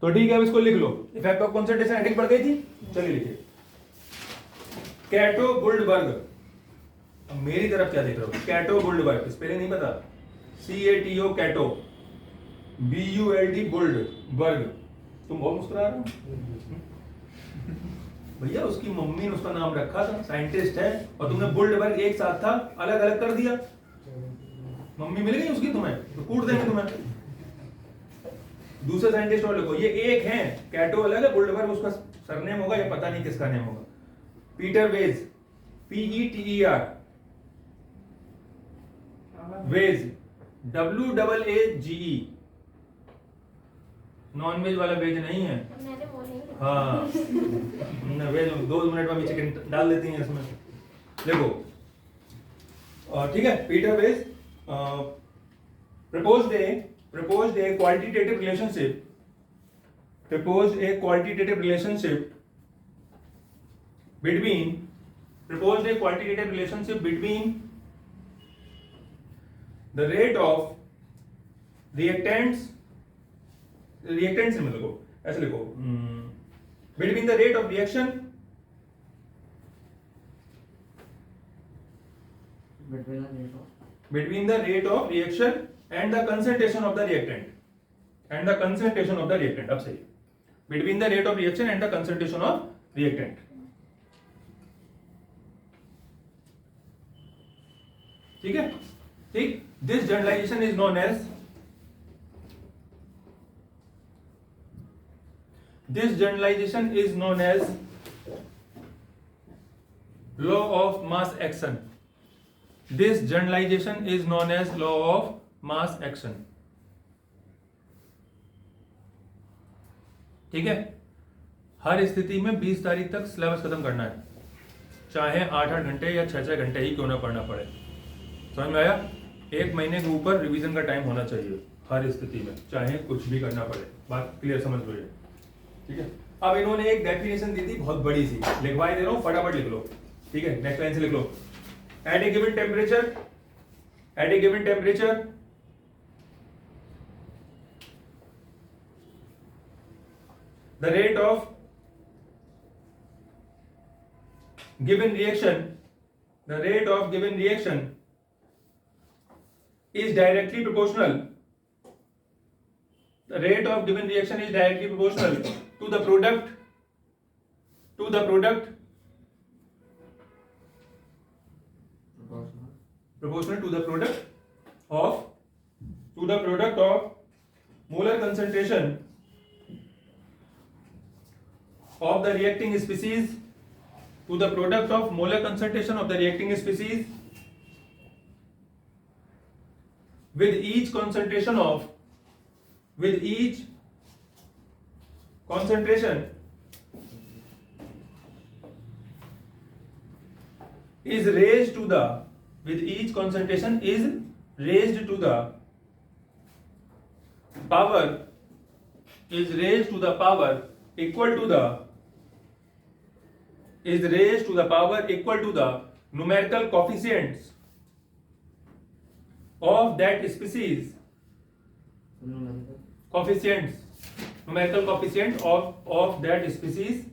तो ठीक है, अब इसको लिख लो। इफेक्ट ऑफ कंसंट्रेशन हेडिंग पढ़ गई थी, चलिए लिखिए कैटो गुल्डबर्ग। अब मेरी तरफ क्या देख रहे हो? कैटो गुल्डबर्ग, स्पेलिंग नहीं पता? CATO कैटो, BULD बुल्ड बर्ग। तुम बहुत मुस्कुरा रहे हो भैया, उसकी मम्मी ने उसका नाम रखा था, साइंटिस्ट है, और तुमने बुल्डबर्ग एक साथ था, अलग अलग कर दिया। मम्मी मिल गई उसकी तुम्हें, तो कूट देंगे तुम्हें। दूसरे साइंटिस्ट और लिखो, ये एक है, कैटो अलग है, बुल्डबर्ग उसका सरनेम होगा, या पता नहीं किसका नेम होगा। Peter Waage, PETER Waage, WAAGE, non veg वाला वेज नहीं है। मैंने वो नहीं लिखा। हाँ वेज 2 मिनट में भी चिकन डाल देती हैं इसमें। देखो ठीक है, Peter Waage proposed a quantitative relationship between the rate of reactants में लिखो, ऐसे लिखो, between the rate of reaction and the concentration of the reactant, अब सही, between the rate of reaction and the concentration of reactant। ठीक है, ठीक। This generalization is known as law of mass action। This generalization is known as law of mass action। ठीक है, हर स्थिति में 20 तारीख तक सिलेबस खत्म करना है, चाहे 8-8 घंटे या 6-6 घंटे ही क्यों ना पढ़ना पड़े। समझ में आया? 1 महीने के ऊपर रिवीजन का टाइम होना चाहिए हर स्थिति में, चाहे कुछ भी करना पड़े। बात क्लियर समझ लो ये, ठीक है। अब इन्होंने एक डेफिनेशन दी थी बहुत बड़ी सी, लिखवाई दे रहा हूं, फटाफट लिख लो। ठीक है, नेक्स्ट लाइन से लिख लो। At a given temperature the rate of given reaction is directly proportional to the product of molar concentration of the reacting species with each concentration is raised to the power equal to the numerical coefficients of that species, numerical coefficient of that species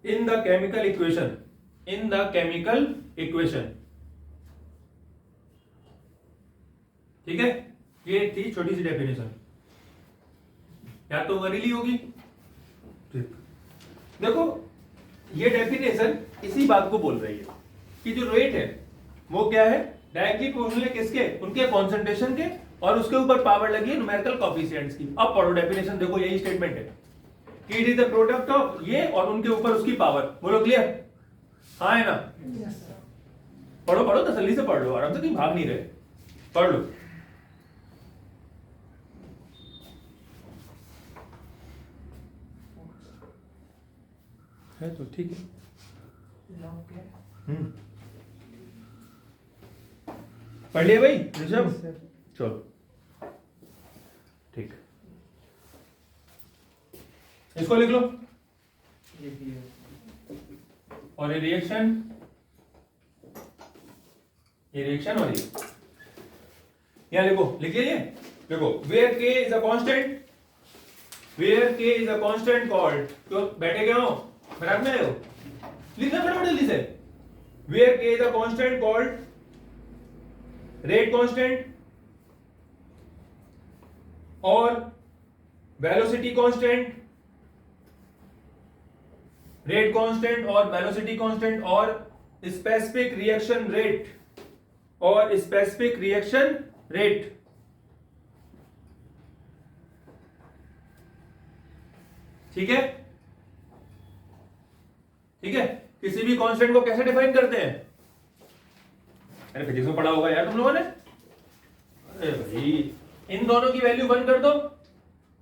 in the chemical equation। ठीक है, ये थी छोटी सी definition, या तो वरीली होगी। ठीक, देखो ये डेफिनेशन इसी बात को बोल रही है कि जो रेट है वो क्या है, डायरेक्टली प्रोपोर्शनल है किसके, उनके कॉन्सेंट्रेशन के, और उसके ऊपर पावर लगी है न्यूमेरिकल कोएफिशिएंट्स की। अब पढ़ो डेफिनेशन, देखो यही स्टेटमेंट है कि it is the product of ये और उनके ऊपर उसकी पावर। बोलो क्लियर? हाँ है ना? पढ़ो तसल्ली से पढ़ लो, आराम से, कहीं भाग नहीं रहे, पढ़ लो। है तो ठीक है। पढ़ लिया भाई ऋषभ? चलो ठीक, इसको लिख लो। और ये रिएक्शन और ये यहां लिखो, लिखिए ये देखो, where K is a constant, where K is a constant called, तो बैठे गए हो बराबर में आए हो, लिखना फटाफट जल्दी से, where K is a constant called rate constant और वेलोसिटी कांस्टेंट, रेट कांस्टेंट और वेलोसिटी कांस्टेंट और स्पेसिफिक रिएक्शन रेट और स्पेसिफिक रिएक्शन रेट। ठीक है, ठीक है। किसी भी कांस्टेंट को कैसे डिफाइन करते हैं, अरे फिजिक्स में पढ़ा होगा यार तुम लोगों ने। अरे भाई इन दोनों की वैल्यू 1 कर दो,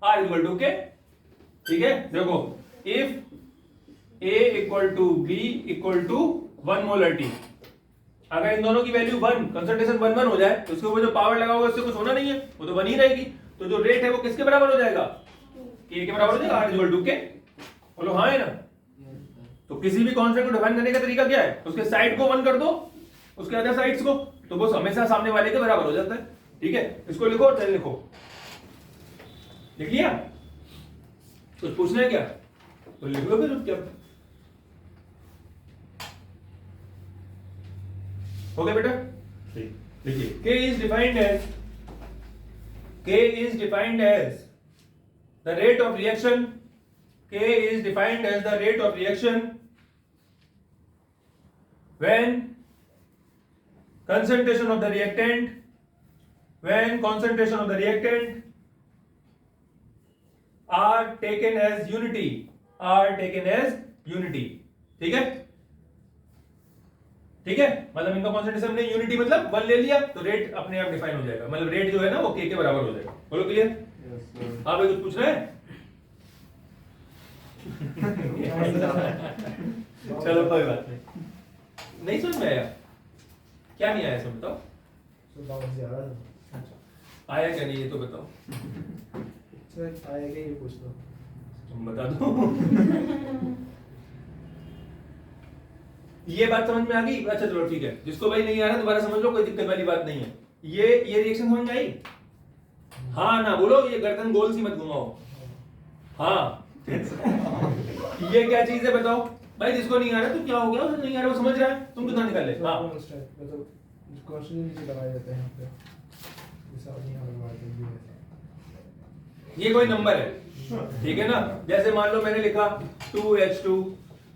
R इक्वल टू के। ठीक है, देखो if A equal to B equal to 1 molar T, अगर इन दोनों की वैल्यू 1, कंसंट्रेशन 1 हो जाए तो उसके ऊपर जो पावर लगा होगा उससे कुछ होना नहीं है, वो तो 1 ही रहेगी। तो जो रेट है वो किसके बराबर हो जाएगा, K के बराबर हो जाएगा, R इक्वल टू के। बोलो हाँ है ना। तो किसी भी कांस्टेंट को डिफाइन करने का तरीका क्या है, उसके साइड को 1 कर दो, उसके अदर साइड्स को, तो वो हमेशा सामने वाले के बराबर हो जाता है। ठीक है, इसको लिखो और चल लिखो, लिख लिया, कुछ पूछना है क्या तो लिख लो फिर। क्या हो गया बेटा, देखिए K is defined as the rate of reaction, K is defined as the rate of reaction when concentration of the reactant are taken as unity, ठीक है, ठीक है। मतलब इनका कॉन्सेंट्रेशन हमने यूनिटी मतलब 1 ले लिया तो रेट अपने आप डिफाइन हो जाएगा, मतलब रेट जो है ना वो K के बराबर हो जाएगा। बोलो क्लियर? हाँ भाई कुछ पूछ रहे हैं? चलो कोई बात नहीं समझ में आया, क्या नहीं आया समझ बताओ, आया क्या नहीं ये तो बताओ, आया क्या ये पूछ लो, तुम बता दो। ये बात समझ में आ गई? अच्छा चलो ठीक है, जिसको भाई नहीं आ रहा दोबारा समझ लो, कोई दिक्कत वाली बात नहीं है। ये रिएक्शन समझ में आई? हाँ ना बोलो, ये गर्दन गोल सी मत घुमाओ। हाँ ये क्या चीज है बताओ भाई, जिसको नहीं आ रहा तो क्या हो गया, उसे नहीं आ रहा वो समझ रहा है, तुम कितना निकाल ले। हाँ मतलब क्वेश्चन नीचे लगाए जाते हैं यहाँ पे, हिसाब नहीं आ रहा, ये कोई नंबर है, ठीक है ना। जैसे मान लो मैंने लिखा 2H2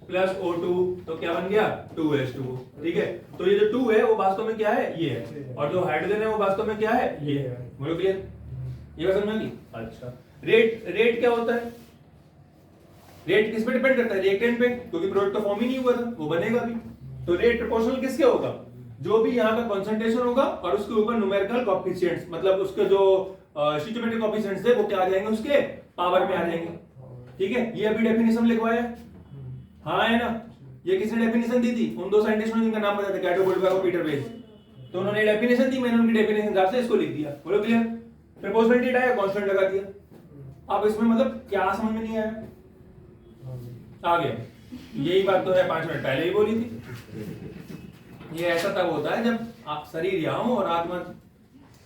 प्लस O2 तो क्या बन गया 2H2, ठीक है। तो ये जो 2 है वो वास्तव में क्या है, ये है, और जो हाइड्रोजन है वो वास्तव में क्या है, ये है। बोलो क्लियर? ये बात समझ में आ गई? अच्छा, रेट क्या होता है, रेट किस पे डिपेंड करता है, रिएक्टेंट पे, क्योंकि प्रोडक्ट तो फॉर्म ही नहीं हुआ था, वो बनेगा भी। तो रेट प्रोपोर्शनल किसके होगा, जो भी यहाँ का कंसंट्रेशन होगा और उसके ऊपर न्यूमेरिकल कोएफिशिएंट्स, मतलब उसके जो स्टोइकियोमेट्रिक कोएफिशिएंट्स थे वो क्या आ जाएंगे, उसके पावर में आ जाएंगे। ठीक है, ये अभी डेफिनेशन लिखवाया है, हाँ है ना। ये किसने डेफिनेशन दी थी, उन दो साइंटिस्टों ने जिनका नाम पता था, कैटो गोल्डबर्ग और पीटर वेज। तो उन्होंने डेफिनेशन दी, मैंने उनकी डेफिनेशन हिसाब से इसको लिख दिया। बोलो क्लियर? प्रोपोर्शनलिटी हटाया, कांस्टेंट लगा दिया। अब इसमें मतलब क्या समझ में नहीं आया, आ गया। यही बात तो है 5 मिनट पहले ही बोली थी। ये ऐसा तब होता है जब आप शरीर यहाँ हो और आत्मा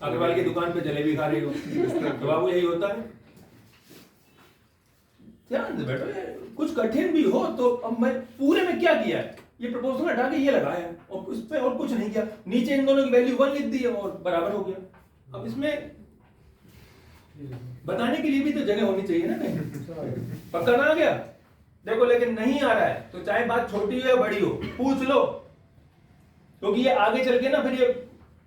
अग्रवाल की दुकान पे जलेबी खा रही हो, तो बाबू यही होता है। ध्यान से बैठो, कुछ कठिन भी हो तो अब मैं पूरे में क्या किया है, ये प्रोपोर्शनल हटा के ये लगाया और उस पे और कुछ नहीं किया, नीचे इन दोनों की वैल्यू 1 लिख दी और बराबर हो गया। अब इसमें बताने के लिए भी तो जगह होनी चाहिए ना कहीं। पक्का ना आ गया? देखो लेकिन नहीं आ रहा है तो चाहे बात छोटी हो या बड़ी हो पूछ लो, क्योंकि ये आगे चल के ना फिर ये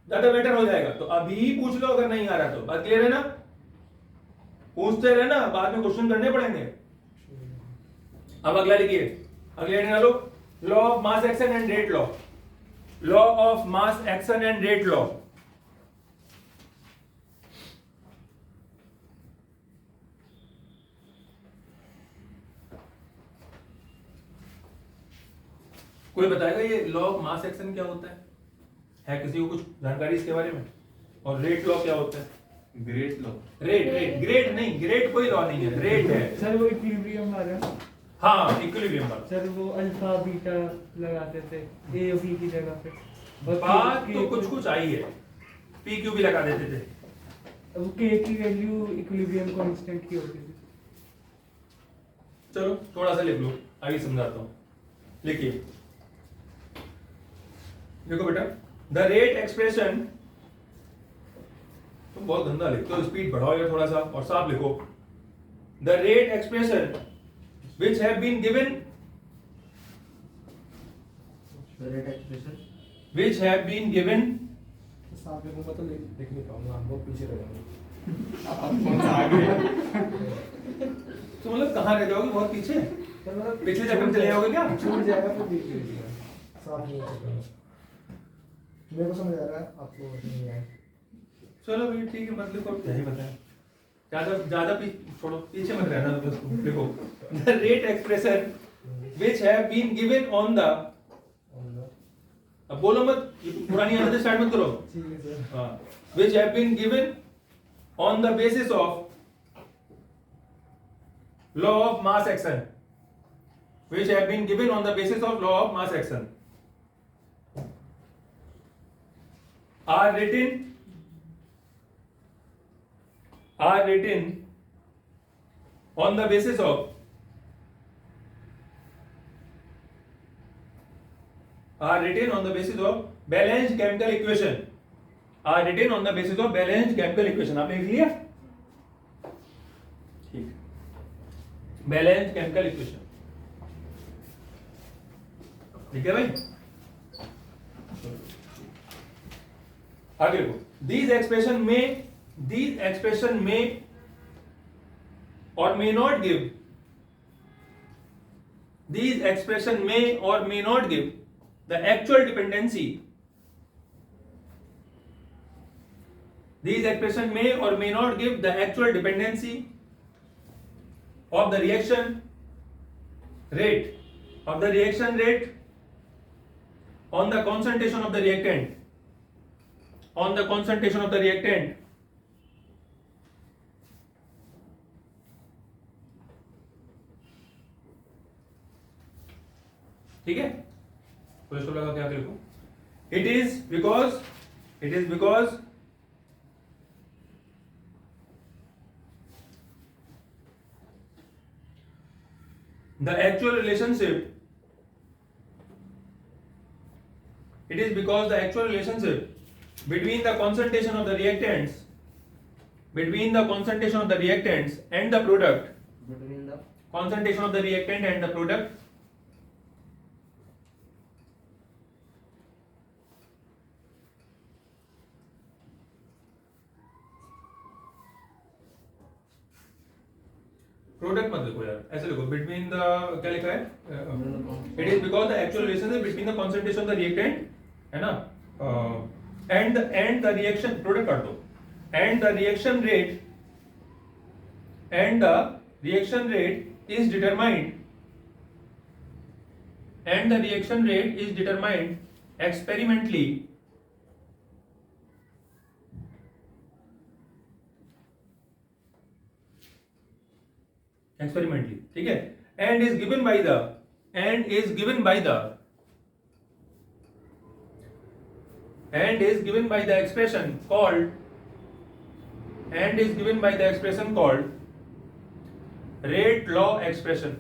ज्यादा बेटर हो जाएगा। तो अभी ही पूछ लो अगर नहीं आ रहा तो। बात क्लियर है ना? पूछते रहना, बाद में क्वेश्चन करने पड़ेंगे। अब अगला लिखिए, अगले निकालो, law of mass action and rate law. Law of mass action and rate law. कोई बताएगा ये लॉ ऑफ मास एक्शन क्या होता है किसी को कुछ जानकारी इसके बारे में? और रेट लॉ क्या होता है? ग्रेट लॉ, रेट नहीं, ग्रेट कोई लॉ नहीं है, रेट है सर वो इक्विलिब्रियम आ रहा है। हाँ इक्विलिब्रियम बात। सर वो अल्फा बीटा लगाते थे ए और बी की जगह पे, बात तो कुछ आई है, पी क्यू भी लगा देते थे। अब के की वैल्यू इक्विलिब्रियम कांस्टेंट की होती थी। चलो थोड़ा सा लिख लो, आगे समझाता हूं। लिखिए, देखो बेटा, द रेट एक्सप्रेशन, तुम बहुत गंदा लिखते हो, स्पीड बढ़ाओ यार थोड़ा सा और साफ लिखो। The rate expression which have been given, The rate expression which have been given, साथ में तो लिख नहीं पाऊंगा, हम बहुत पीछे रह जाएंगे। आप कौन सा आगे तो मतलब कहाँ रह जाओगे, बहुत पीछे, तो मतलब पिछले चैप्टर में चले जाओगे क्या? छूट जाएगा तो देख लीजिएगा, साथ में चलेगा। मेरे को समझ आ रहा है, आपको नहीं आया। चलो भाई ठीक है, मतलब को क्या ही बताएं, ज्यादा ज्यादा छोड़ो, पीछे मत रहना। बस देखो, the rate expression which have been given on the, अब बोलो मत, ये पुरानी आदतें स्टार्ट मत करो। ठीक है सर। हाँ, which have been given on the basis of law of mass action, which have been given on the basis of law of mass action, are written on the basis of balanced chemical equation, are written on the basis of balanced chemical equation। आपने लिख लिया? ठीक है, balanced chemical equation ठीक है भाई। आगे देखो, these expression may or may not give, these expression may or may not give the actual dependency, these expression may or may not give the actual dependency of the reaction rate on the concentration of the reactant, ठीक है। तो इसको लगा क्या लिखो, it is because the actual relationship between the concentration of the reactants and the product, between the concentration of the reactant and the product product मत लिखो यार, ऐसे लिखो बिटवीन द, क्या लिखा है, it is because the actual relationship between the concentration of the reactant, है ना, एंड द रिएक्शन, प्रोडक्ट काट दो, and the reaction rate is determined experimentally ठीक है, and is given by the expression called rate law expression,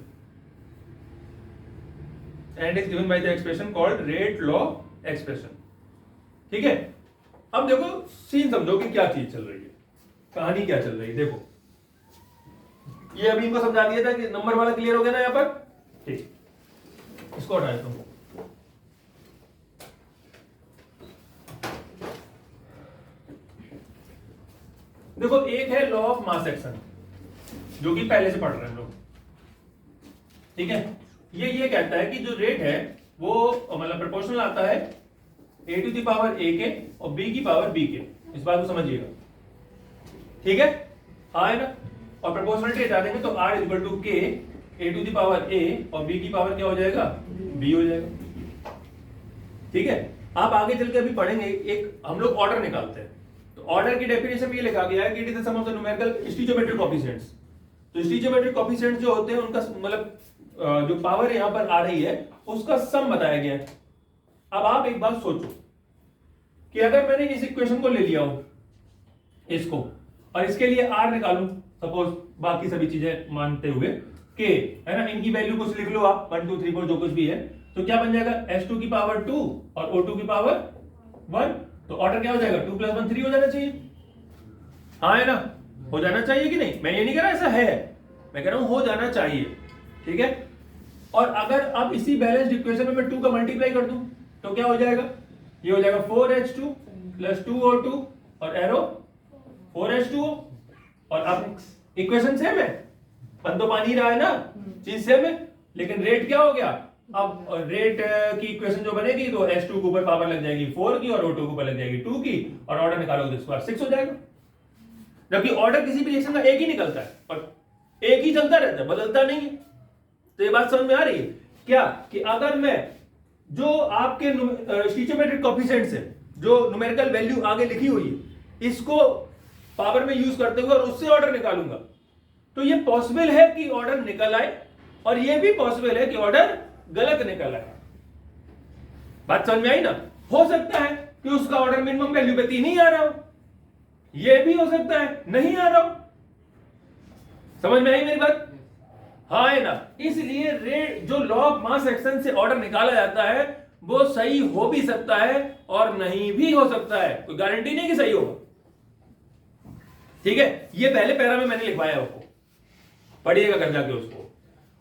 ठीक है। अब देखो सीन समझो कि क्या चीज चल रही है, कहानी क्या चल रही है। देखो ये अभी इनको समझा दिया था कि नंबर वाला क्लियर हो गया ना यहाँ पर, ठीक, इसको हटा देता हूं। देखो एक है लॉ ऑफ मास एक्शन, जो कि पहले से पढ़ रहे हैं हम लोग, ठीक है। ये कहता है कि जो रेट है वो मतलब प्रोपोर्शनल आता है a to the power a के और b की पावर b के, इस बात को समझिएगा, ठीक है, आए ना। और प्रोपोर्शनलिटी हटा देंगे तो r equal to k, a to the power a और b की पावर क्या हो जाएगा, b हो जाएगा, ठीक है। आप आगे चल के अभी पढ़ेंगे, एक हम लोग ऑर्डर निकालते हैं, तो ऑर्डर की डेफिनेशन में ये लिखा गया है कि it is the sum of the numerical stoichiometric coefficients. तो स्टिचोमेट्रिक कोएफिशिएंट्स जो होते हैं उनका मतलब जो पावर यहां पर आ रही है उसका सम बताया गया है। अब आप एक बात सोचो कि अगर मैंने इस इक्वेशन को ले लिया हो इसको, और इसके लिए r निकालूं सपोज, बाकी सभी चीजें मानते हुए, के, है ना, इनकी वैल्यू कुछ लिख लो आप, 1 2 3 4 जो कुछ भी है, तो क्या बन जाएगा S2 की पावर 2 और O2 की पावर 1, तो ऑर्डर क्या हो जाएगा 2 + 1 3 हो जाना चाहिए, हाँ है ना, हो जाना चाहिए कि नहीं, मैं ये नहीं कह रहा ऐसा है, मैं कह रहा हूं हो जाना चाहिए, ठीक है। और अगर अब इसी बैलेंस्ड इक्वेशन में मैं 2 का मल्टीप्लाई कर दूं तो क्या हो जाएगा, ये हो जाएगा 4H2 + 2O2 और एरो 4H2O, और अब इक्वेशन सेम है, बन तो पानी रहा है ना, चीज सेम है, लेकिन रेट क्या हो गया, अब रेट की इक्वेशन जो बनेगी तो H2 के ऊपर पावर लग जाएगी 4 की और O2 के ऊपर लग जाएगी 2 की, और ऑर्डर निकालोगे तो 6 हो जाएगा, जबकि ऑर्डर किसी भी रिएक्शन का एक ही निकलता है और एक ही चलता रहता है, बदलता नहीं है। तो ये बात समझ में आ रही है क्या, कि अगर मैं जो आपके स्टीचोमेट्रिक कोएफिशिएंट्स है, जो न्यूमेरिकल वैल्यू आगे लिखी हुई है, इसको पावर में यूज करते हुए और उससे ऑर्डर निकालूंगा, तो ये पॉसिबल है कि ऑर्डर निकल आए, और ये भी पॉसिबल है कि ऑर्डर गलत निकल आए। बात समझ में आई ना, हो सकता है कि उसका ऑर्डर मिनिमम वैल्यू पे 3 ही आ रहा हो, ये भी हो सकता है नहीं आ रहा हो, समझ में आई मेरी बात, हाँ है ना। इसलिए रेट जो लॉ ऑफ मास एक्शन से ऑर्डर निकाला जाता है वो सही हो भी सकता है और नहीं भी हो सकता है, कोई गारंटी नहीं कि सही होगा, ठीक है। ये पहले पैरा में मैंने लिखवाया है, उसको पढ़िएगा कर जाके उसको,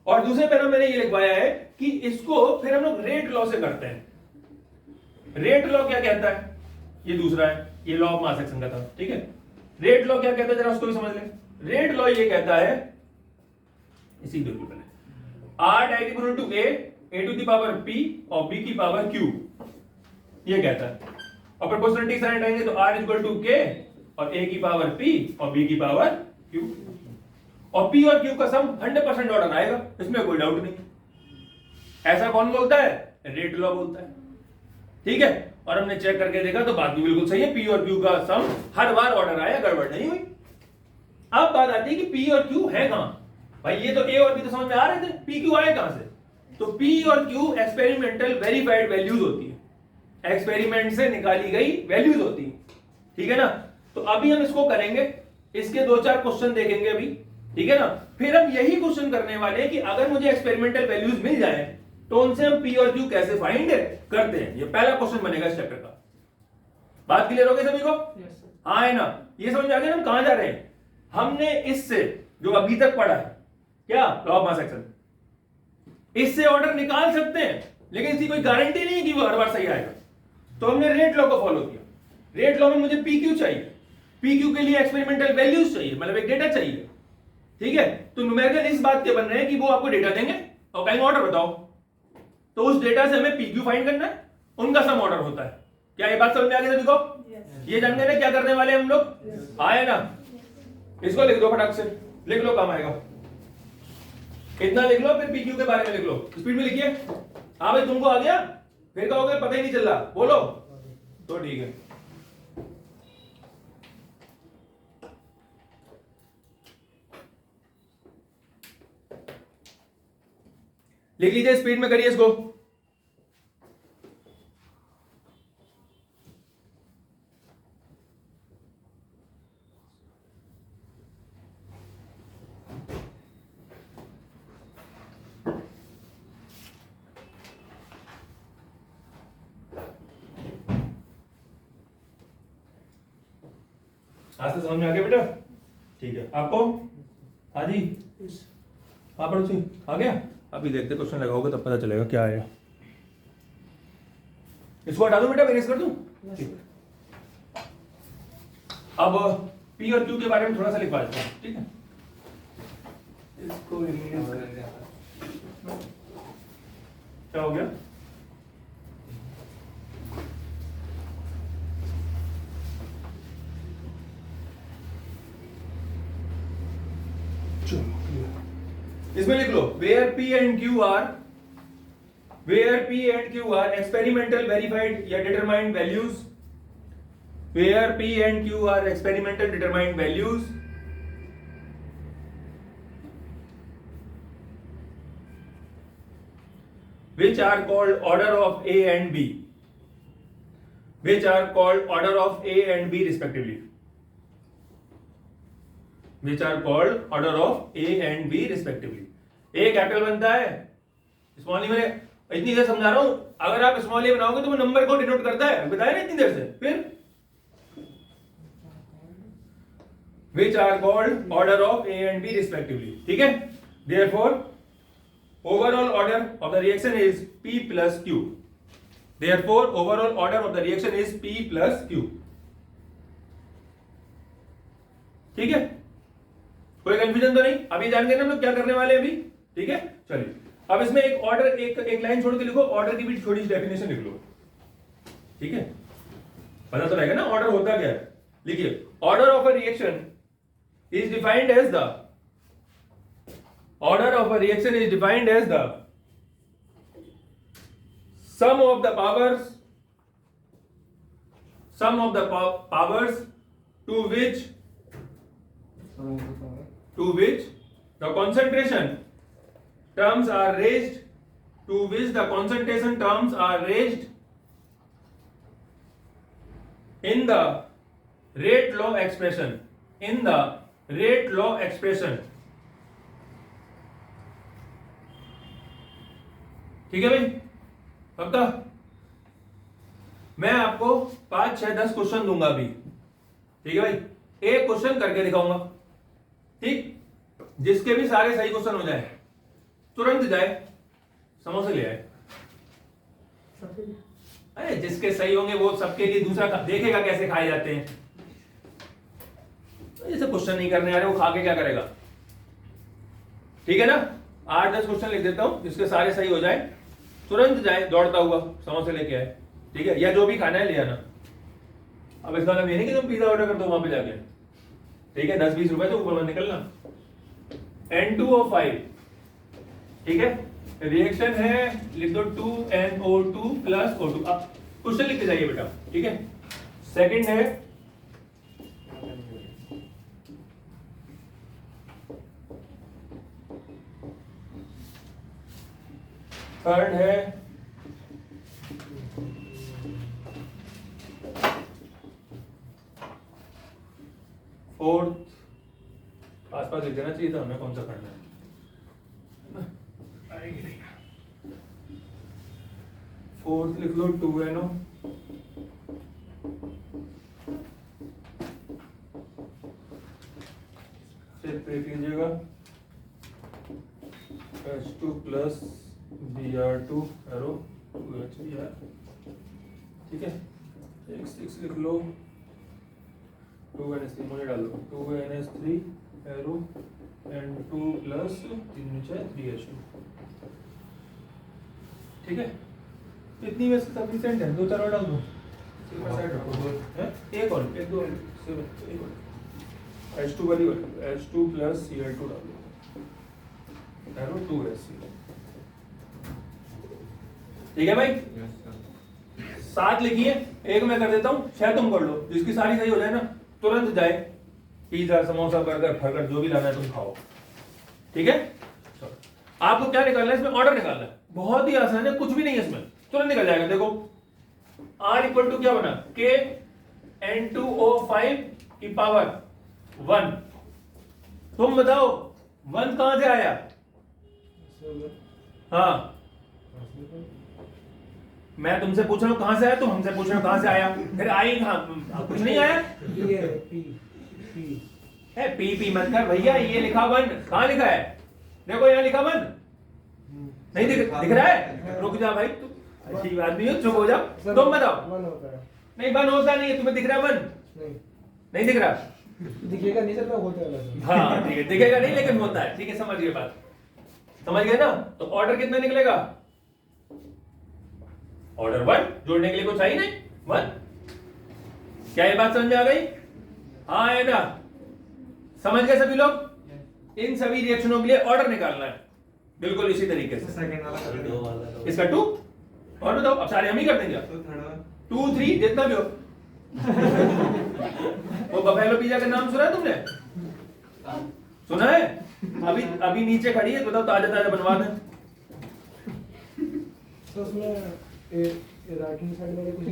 और दूसरे पैरा में मैंने ये लिखवाया है कि इसको फिर हम लोग रेट लॉ से करते हैं। रेट लॉ क्या कहता है, ये दूसरा है, ये लॉ ऑफ मास एक्शन का था, ठीक है। रेट लॉ क्या कहता है जरा उसको भी समझ लें। रेट लॉ ये कहता है, इसी बिल्कुल पहले, R equal to A to the power P और B की पावर Q, ये कहता है, और प्रोपोर्शनलिटी साइन आएंगे तो R इक्वल टू K और A की पावर P और B की पावर Q, और P और Q का सम 100% ऑर्डर आएगा, इसमें कोई डाउट नहीं। ऐसा कौन बोलता है, रेट लॉ बोलता है, ठीक है। और हमने चेक करके देखा तो बात भी बिल्कुल सही है, P और Q का सम हर बार ऑर्डर आया, गड़बड़ नहीं हुई। अब बात आती है कि P और Q है कहां, भाई ये तो A और B तो समझ में आ रहे थे, P Q आए कहां से, तो P और Q एक्सपेरिमेंटल वेरीफाइड वैल्यूज होती है, एक्सपेरिमेंट से निकाली गई वैल्यूज होती है, ठीक है ना। तो अभी हम इसको करेंगे, इसके 2-4 क्वेश्चन देखेंगे अभी, ठीक है ना। फिर हम यही क्वेश्चन करने वाले हैं कि अगर मुझे एक्सपेरिमेंटल वैल्यूज मिल जाए तो उनसे हम P और Q कैसे फाइंड करते हैं, ये पहला क्वेश्चन बनेगा इस चैप्टर का। बात क्लियर हो गई सभी को, हाँ है ना, ये समझ आ गया हम कहां जा रहे हैं। हमने इससे जो अभी तक पढ़ा है क्या, लॉ ऑफ मास एक्शन, इससे ऑर्डर निकाल सकते हैं, लेकिन इसकी कोई गारंटी नहीं कि वो हर बार सही आएगा। तो हमने रेट लॉ को फॉलो किया, रेट लॉ में मुझे PQ चाहिए, PQ के लिए एक्सपेरिमेंटल वैल्यूज चाहिए, मतलब एक डेटा चाहिए, ठीक है। तो न्यूमेरिकल इस बात के बन रहे हैं कि वो आपको डेटा देंगे और कहेंगे ऑर्डर बताओ, तो उस डेटा से हमें PQ फाइंड करना है, उनका सम ऑर्डर होता है। क्या ये बात समझ में आ गई सभी को, ये जानने में क्या करने वाले हम लोग, आए ना, इसको लिख दो फटाक से, लिख लो काम आएगा, इतना लिख लो, फिर PQ के बारे में लिख लो, स्पीड में लिखिए। हाँ भाई तुमको आ गया, फिर कहोगे पता ही नहीं चल रहा, बोलो तो ठीक है। लिख लीजिए, स्पीड में करिए इसको। आज तो समझ में आ गया बेटा, ठीक है। आपको हाँ जी, हाँ पड़ोसी आ गया, अभी देखते क्वेश्चन लगाओगे तब पता चलेगा क्या आएगा। इसको हटा दो बेटा, इरेज कर दूं। अब P और Q के बारे में थोड़ा सा लिखवा देता हूं, ठीक है। इसको क्या हो गया, इसमें लिख लो where P and Q are experimental verified या determined values, where P and Q are experimental determined values which are called order of A and B, which are called order of A and B respectively, which are called order of A and B respectively। A capital बनता है, small ई में इतनी देर समझा रहा हूं, अगर आप small ए बनाओगे तो वो नंबर को डिनोट करता है, बताया ना इतनी देर से। फिर which are called order of A and B respectively, ठीक है। therefore overall order of the reaction is P plus Q, therefore overall order of the reaction is P plus Q, ठीक है। कोई कंफ्यूजन तो नहीं, अभी जान गए ना हम लोग क्या करने वाले हैं अभी, ठीक है। चलिए अब इसमें एक ऑर्डर, एक लाइन छोड़ के लिखो, ऑर्डर की भी थोड़ी सी डेफिनेशन लिख लो, ठीक है। पता तो रहेगा ना ऑर्डर होता क्या है। लिखिए, order of a reaction is defined as the order of a reaction is defined as the sum of the powers to which the concentration terms are raised, to which the concentration terms are raised in the rate law expression, in the rate law expression, ठीक है भाई। पक्का? मैं आपको 5, 6, 10 question दूंगा अभी, ठीक है भाई। एक क्वेश्चन करके दिखाऊंगा, ठीक, जिसके भी सारे सही क्वेश्चन हो जाए तुरंत जाए समोसे ले आए। अरे जिसके सही होंगे वो सबके लिए दूसरा देखेगा कैसे खाए जाते हैं। जैसे क्वेश्चन नहीं करने आ रहे वो खा के क्या करेगा, ठीक है ना। 8-10 क्वेश्चन लिख देता हूं, जिसके सारे सही हो जाए तुरंत जाए दौड़ता हुआ समोसे लेके आए, ठीक है, या जो भी खाना है ले आना। अब इसका मतलब ये नहीं कि तुम पिज्जा ऑर्डर कर दो वहां पे जाके, ठीक है, 10-20 रुपए तो ऊपर निकलना। N2O5, ठीक है, रिएक्शन है, लिख दो 2NO2 प्लस O2। अब क्वेश्चन लिख के जाइए बेटा, ठीक है। सेकंड है थर्ड है फोर्थ, आसपास लिख देना चाहिए था हमें कौन सा करना है। फोर्थ लिख लो 2NO, फिर पे कीजिएगा H2 plus Br2 arrow 2HBr, ठीक है। 6 लिख लो, 2NH3 मुझे डाल दो, 2NH3 arrow N2 plus 3HO, ठीक है। इतनी में सफिशिएंट है, 2-4 और डाल दो, साइड रखो, एक और, एक दो, एक और H2 वाली H2 प्लस Cl2 डाल दो एरो 2HCl, ठीक है भाई। 7 लिखिए, एक मैं कर देता हूं, 6 तुम कर लो, जिसकी सारी सही हो जाए ना तुरंत जाए पिज्जा समोसा बर्गर फर्गर जो भी लाना है तुम खाओ, ठीक है। आपको क्या निकालना है इसमें, ऑर्डर निकालना है, बहुत ही आसान है, कुछ भी नहीं है इसमें, तुरंत निकल जाएगा। देखो R इक्वल टू क्या बना, K N2O5 की पावर 1। तुम बताओ 1 कहां से आया, हाँ मैं तुमसे पूछ रहा हूं कहां से आया, तुम हमसे पूछ रहे हो कहां से आया, फिर आई कहां, कुछ नहीं आया। पी मत कर भैया, ये लिखा 1, कहां लिखा है, देखो यहाँ लिखा 1 नहीं दिख रहा है। रुक जा भाई, तू अच्छी आदमी हो, चुप हो जाओ, तुम बताओ। नहीं 1 होता नहीं है, तुम्हें दिख रहा है 1? नहीं दिख रहा, दिखेगा नहीं सर, होता है। हाँ ठीक है, दिखेगा नहीं लेकिन होता है, ठीक है, समझ गए बात, समझ गए ना। तो ऑर्डर कितना निकलेगा, ऑर्डर 1, जोड़ने के लिए कुछ चाहिए नहीं, 1। क्या ये बात समझ में आ गई, हाँ है ना, समझ गए सभी लोग। इन सभी रिएक्शनों के लिए ऑर्डर निकालना है बिल्कुल इसी तरीके से। इसका 2 और बताओ, अब सारे हम ही कर देंगे, 2, 3 जितना भी हो। वो बफेलो पिज्जा का नाम सुना है तुमने, सुना है? अभी नीचे खड़ी है, बताओ ताजा ताजा बनवा दें। तो उसमें राइटिंग साइड में कुछ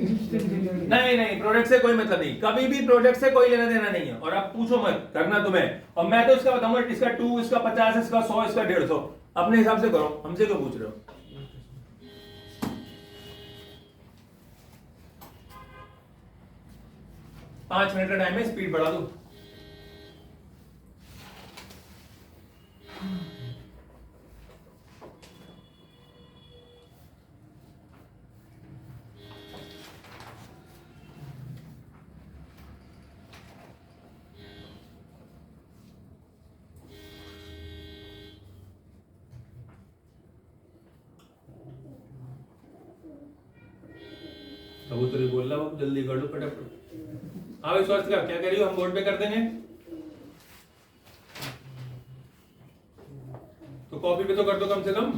नहीं, प्रोडक्ट से कोई मतलब नहीं, कभी भी प्रोडक्ट से कोई लेना देना नहीं है। और आप पूछो मत, करना तुम्हें, और मैं तो इसका बताऊंगा, इसका 2, इसका 50, इसका 100, इसका 150। अपने हिसाब से करो, हमसे क्यों पूछ रहे हो? पांच मिनट का टाइम है, स्पीड बढ़ा दो। कबूतर ही बोल रहा, बाबू जल्दी कर लो फटाफट। हाँ विश्वास का क्या कह रही हो, हम बोर्ड पे कर देंगे तो कॉपी पे तो कर दो कम से कम।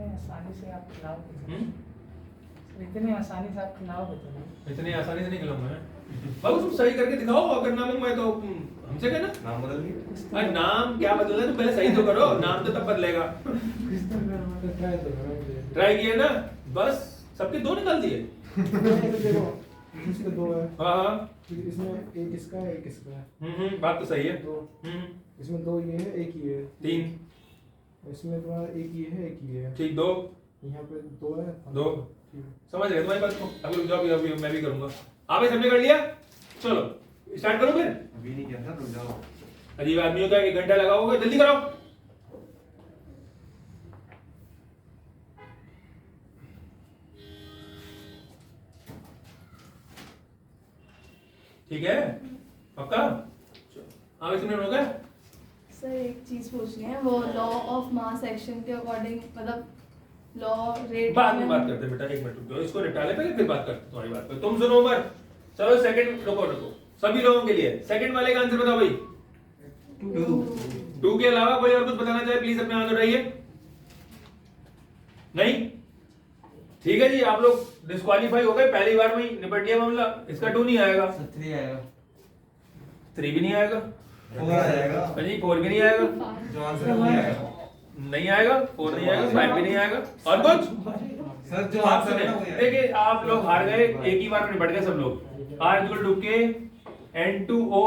आसानी से आप खिलाओगे, इतनी आसानी से आप खिलाओगे तो नहीं। इतनी आसानी से नहीं खिलाऊंगा मैं। बाबू तुम सही करके दिखाओ, अगर ना मैं तो हमसे कहना। नाम बदल दिया। अरे नाम क्या बदलना है, तुम पहले सही तो करो, नाम तो तब बदलेगा। ट्राई तो करो। ट्राई किए ना, बस सबके दो निकाल दिए। देखो इसके दो है, हाँ हाँ इसमें एक इसका है एक इसका है। बात तो सही है। दो हम्म, इसमें दो ये है एक ये है, तीन इसमें तुम्हारा एक ये है एक ये है, ठीक, दो यहाँ पे दो है दो। ठीक है। समझ गए तुम्हारी बात को। अभी रुक जाओ, अभी मैं भी करूंगा। आप सबने कर लिया, चलो स्टार्ट करो फिर। अभी नहीं किया था, रुक जाओ। अजीब आदमियों का 1 घंटा लगा होगा, जल्दी करो। ठीक है, पक्का? हाँ इसमें हो गया। सर एक चीज पूछनी है, वो लॉ ऑफ मास एक्शन के अकॉर्डिंग, मतलब लॉ रेट बाद में बात करते हैं बेटा, 1 मिनट रुक जाओ, इसको निपटा ले पहले, फिर बात करते हैं तुम्हारी बात पे। तुम सुनो उमर, चलो सेकंड, रुको सभी लोगों के लिए सेकंड वाले का आंसर बताओ भाई। 2 के अलावा कोई और कुछ बताना चाहे प्लीज अपने हाथ उठाइए। नहीं, ठीक है जी, आप लोग डिस्क्वालीफाई हो गए, पहली बार में ही निपट लिया मामला। इसका 2 नहीं आएगा, 3 आएगा, 3 भी नहीं आएगा, 4 आएगा, जी 4 भी नहीं आएगा, जो आंसर नहीं आएगा नहीं आएगा, 4 नहीं आएगा, 5 भी नहीं आएगा। और कुछ सर, जो आप आंसर सुने, है ना वो देखिए आप लोग हार गए, एक ही बार में निपट गए सब लोग। R इक्वल टू के N2O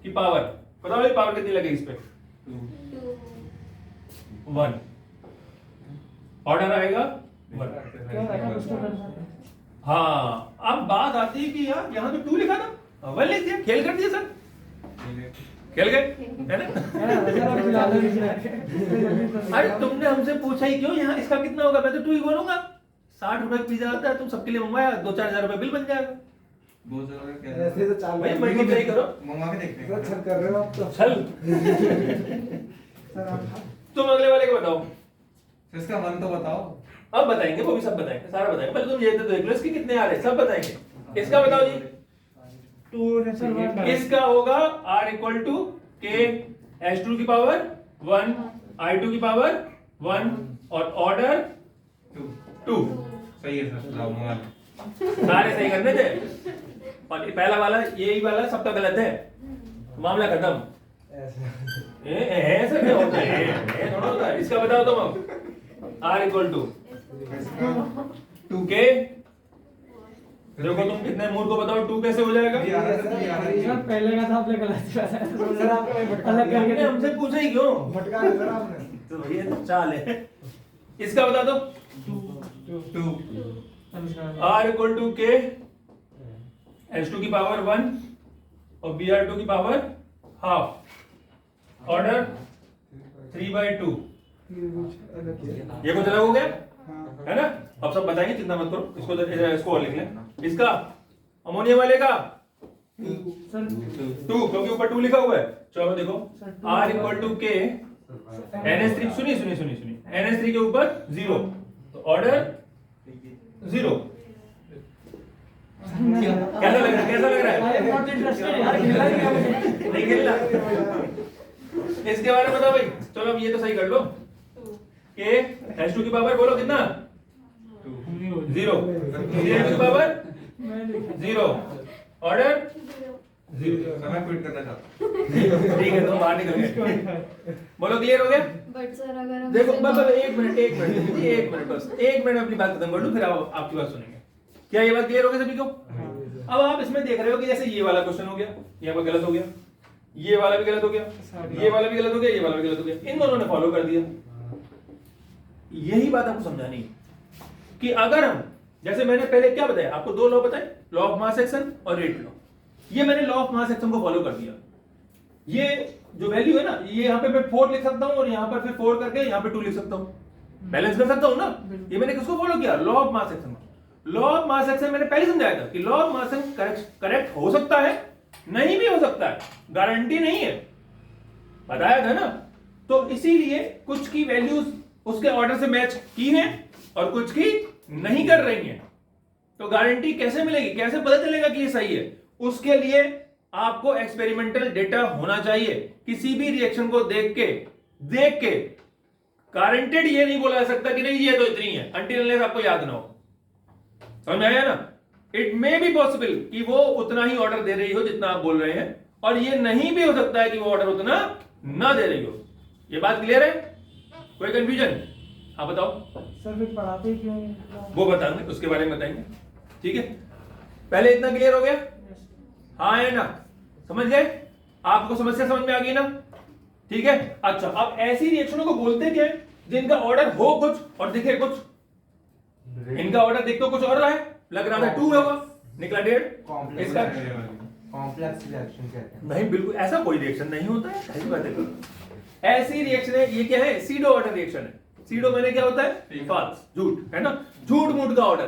की पावर, बताओ ये पावर कितनी लगे इस पे? 1। ऑर्डर आएगा 1। क्या लगा उसको करना है? हाँ, अब बात आती है कि यार यहाँ तो 2 लिखा था, 1 लिख दिया, खेल कर दिया सर, खेल गए है ना? अरे तुमने हमसे पूछा ही क्यों, यहाँ इसका कितना होगा? मैं तो 2 ही बोलूंगा। 60 रुपए पिज्जा आता है, तुम सबके लिए मंगवाया, 2-4 हजार रुपए बिल बन जाएगा। ऐसे तो चाल भाई मल्टीप्लाई करो, मंगवा के देखते हैं। छल कर रहे हो आप तो। चल सर आप तुम अगले वाले को बताओ। तो इसका 1 तो बताओ। अब बताएंगे, वो भी सब बताएंगे, सारा बताएंगे। पहले तुम ये तो देख लो इसके कितने आ रहे हैं, सब बताएंगे। इसका बताओ जी। 2 ने सर 1 इसका होगा R इक्वल टू के H2 की पावर 1, I2 की पावर 1 और ऑर्डर 2। सही है सर, लाओ मंगा लो। सारे सही करने थे, और ये पहला वाला यही वाला सबका गलत है, मामला खत्म। ऐसे ऐसा क्या होता है? ये थोड़ा होता है। इसका बताओ तुम अब। R इक्वल टू 2K, देखो तुम कितने मूड को बताओ, 2 कैसे हो जाएगा? सर पहले का था आपने गलत किया था। सर आपने भटका अलग करके आपने हमसे पूछा ही क्यों? भटका दिया सर आपने। तो भैया तो चाल है। इसका बता दो। 2 R इक्वल टू के H2 की पावर 1 और Br2 की पावर हाफ, ऑर्डर 3/2। ये कुछ अलग हो गया है ना? अब सब बताएंगे, चिंता मत करो। इसको और लिख लें। इसका अमोनिया वाले का सर 2, क्योंकि ऊपर 2 लिखा हुआ है। चलो देखो, R इक्वल टू के NH3, सुनिए NH3 के ऊपर 0, तो ऑर्डर 0। कैसा लग रहा है? आई एम नॉट इंटरेस्टेड यार, खेला ही क्या मुझे? नहीं खेलना। इसके बारे में बताओ भाई। चलो अब ये तो सही कर लो। के H2 की पावर बोलो कितना? 0। H2 की पावर 0, ऑर्डर 0। मैं क्विट करना चाहता हूँ। ठीक है, तुम बाहर निकल गए। बोलो क्लियर हो गया? बट सर अगर हम देखो इसे बस not- 1 मिनट बस 1 मिनट में अपनी बात खत्म कर लूं, फिर आप आपकी बात सुनेंगे। क्या ये बात क्लियर हो गई सभी को? अब आप इसमें देख रहे हो कि जैसे ये वाला क्वेश्चन हो गया, यहाँ पर गलत हो गया, ये वाला भी गलत हो गया, ये वाला भी गलत हो गया, ये वाला भी गलत हो गया, इन दोनों ने फॉलो कर दिया। यही बात आपको समझानी है कि अगर हम, जैसे मैंने पहले क्या बताया आपको, दो लॉ बताए, लॉ ऑफ मास एक्शन और रेट लॉ। ये मैंने लॉ ऑफ मास एक्शन को फॉलो कर दिया। ये जो वैल्यू है ना, ये यहाँ पे मैं 4 लिख सकता हूँ और यहाँ पर फिर 4 करके यहाँ पे 2 लिख सकता हूँ, बैलेंस कर सकता हूँ ना। ये मैंने किसको फॉलो किया? Law of mass action. Law of mass action मैंने पहले समझाया था कि law of mass action correct हो सकता है, नहीं भी हो सकता है, गारंटी नहीं है, बताया था ना। तो इसीलिए कुछ की वैल्यूज उसके ऑर्डर से मैच की हैं और कुछ की नहीं कर रही हैं। तो गारंटी कैसे मिलेगी, कैसे पता चलेगा कि ये सही है? उसके लिए आपको एक्सपेरिमेंटल डेटा होना चाहिए। किसी भी रिएक्शन को देख के गारंटेड ये नहीं बोला जा सकता कि नहीं ये तो इतनी है, अनटिल अनलेस आपको याद ना हो। समझ आया ना? इट मे बी पॉसिबल कि वो उतना ही ऑर्डर दे रही हो जितना आप बोल रहे हैं, और ये नहीं भी हो सकता है कि वो ऑर्डर उतना ना दे रही हो। ये बात क्लियर है? कोई कंफ्यूजन? आप बताओ। सर फिर पढ़ाते क्यों नहीं? वो बताएंगे, उसके बारे में बताएंगे। ठीक है, पहले इतना क्लियर हो गया? हाँ है ना? समझ गए? आपको समस्या समझ में आ गई ना? ठीक है। अच्छा, अब ऐसी रिएक्शनों को बोलते क्या है जिनका ऑर्डर हो कुछ और दिखे कुछ। इनका ऑर्डर देख तो कुछ और रहा है, लग रहा था 2 होगा, निकला 1.5। इसका कॉम्प्लेक्स रिएक्शन कहते हैं। नहीं, बिल्कुल ऐसा कोई रिएक्शन नहीं होता है, ऐसी बात है। ऐसी रिएक्शन है, ये क्या है? सीडो ऑर्डर रिएक्शन है। सीडो मैंने क्या होता है? फॉल्स, झूठ, है ना? झूठ मूठ का ऑर्डर,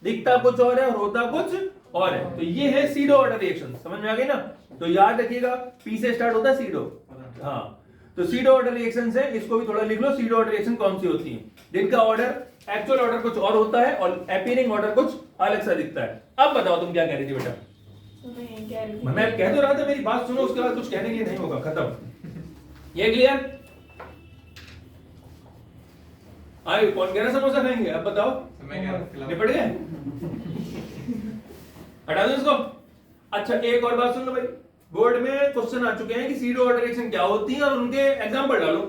दिखता कुछ और है और होता कुछ और है। तो ये है सीडो ऑर्डर रिएक्शन। समझ में आ गई ना? तो याद रखिएगा, पी से स्टार्ट होता है सीडो। हाँ, तो सीडो ऑर्डर रिएक्शन से इसको भी थोड़ा लिख लो। सीडो ऑर्डर रिएक्शन कौन सी होती है? जिनका ऑर्डर, एक्चुअल ऑर्डर कुछ और होता है और अपीयरिंग ऑर्डर कुछ अलग सा दिखता है। अब बताओ तुम क्या कह रही थी बेटा? तो मैं ये कह रही थी, मैं कह तो रहा था, मेरी बात सुनो, उसके बाद कुछ कहने के लिए नहीं होगा, खत्म। ये क्लियर? आए कौन कह रहा समोसा खाएंगे? अब बताओ, निपट गए? हटा दो इसको। अच्छा, एक और बात सुन लो भाई, बोर्ड में क्वेश्चन आ चुके हैं कि सीडो ऑर्डर रिएक्शन क्या होती है और उनके एग्जांपल डालो।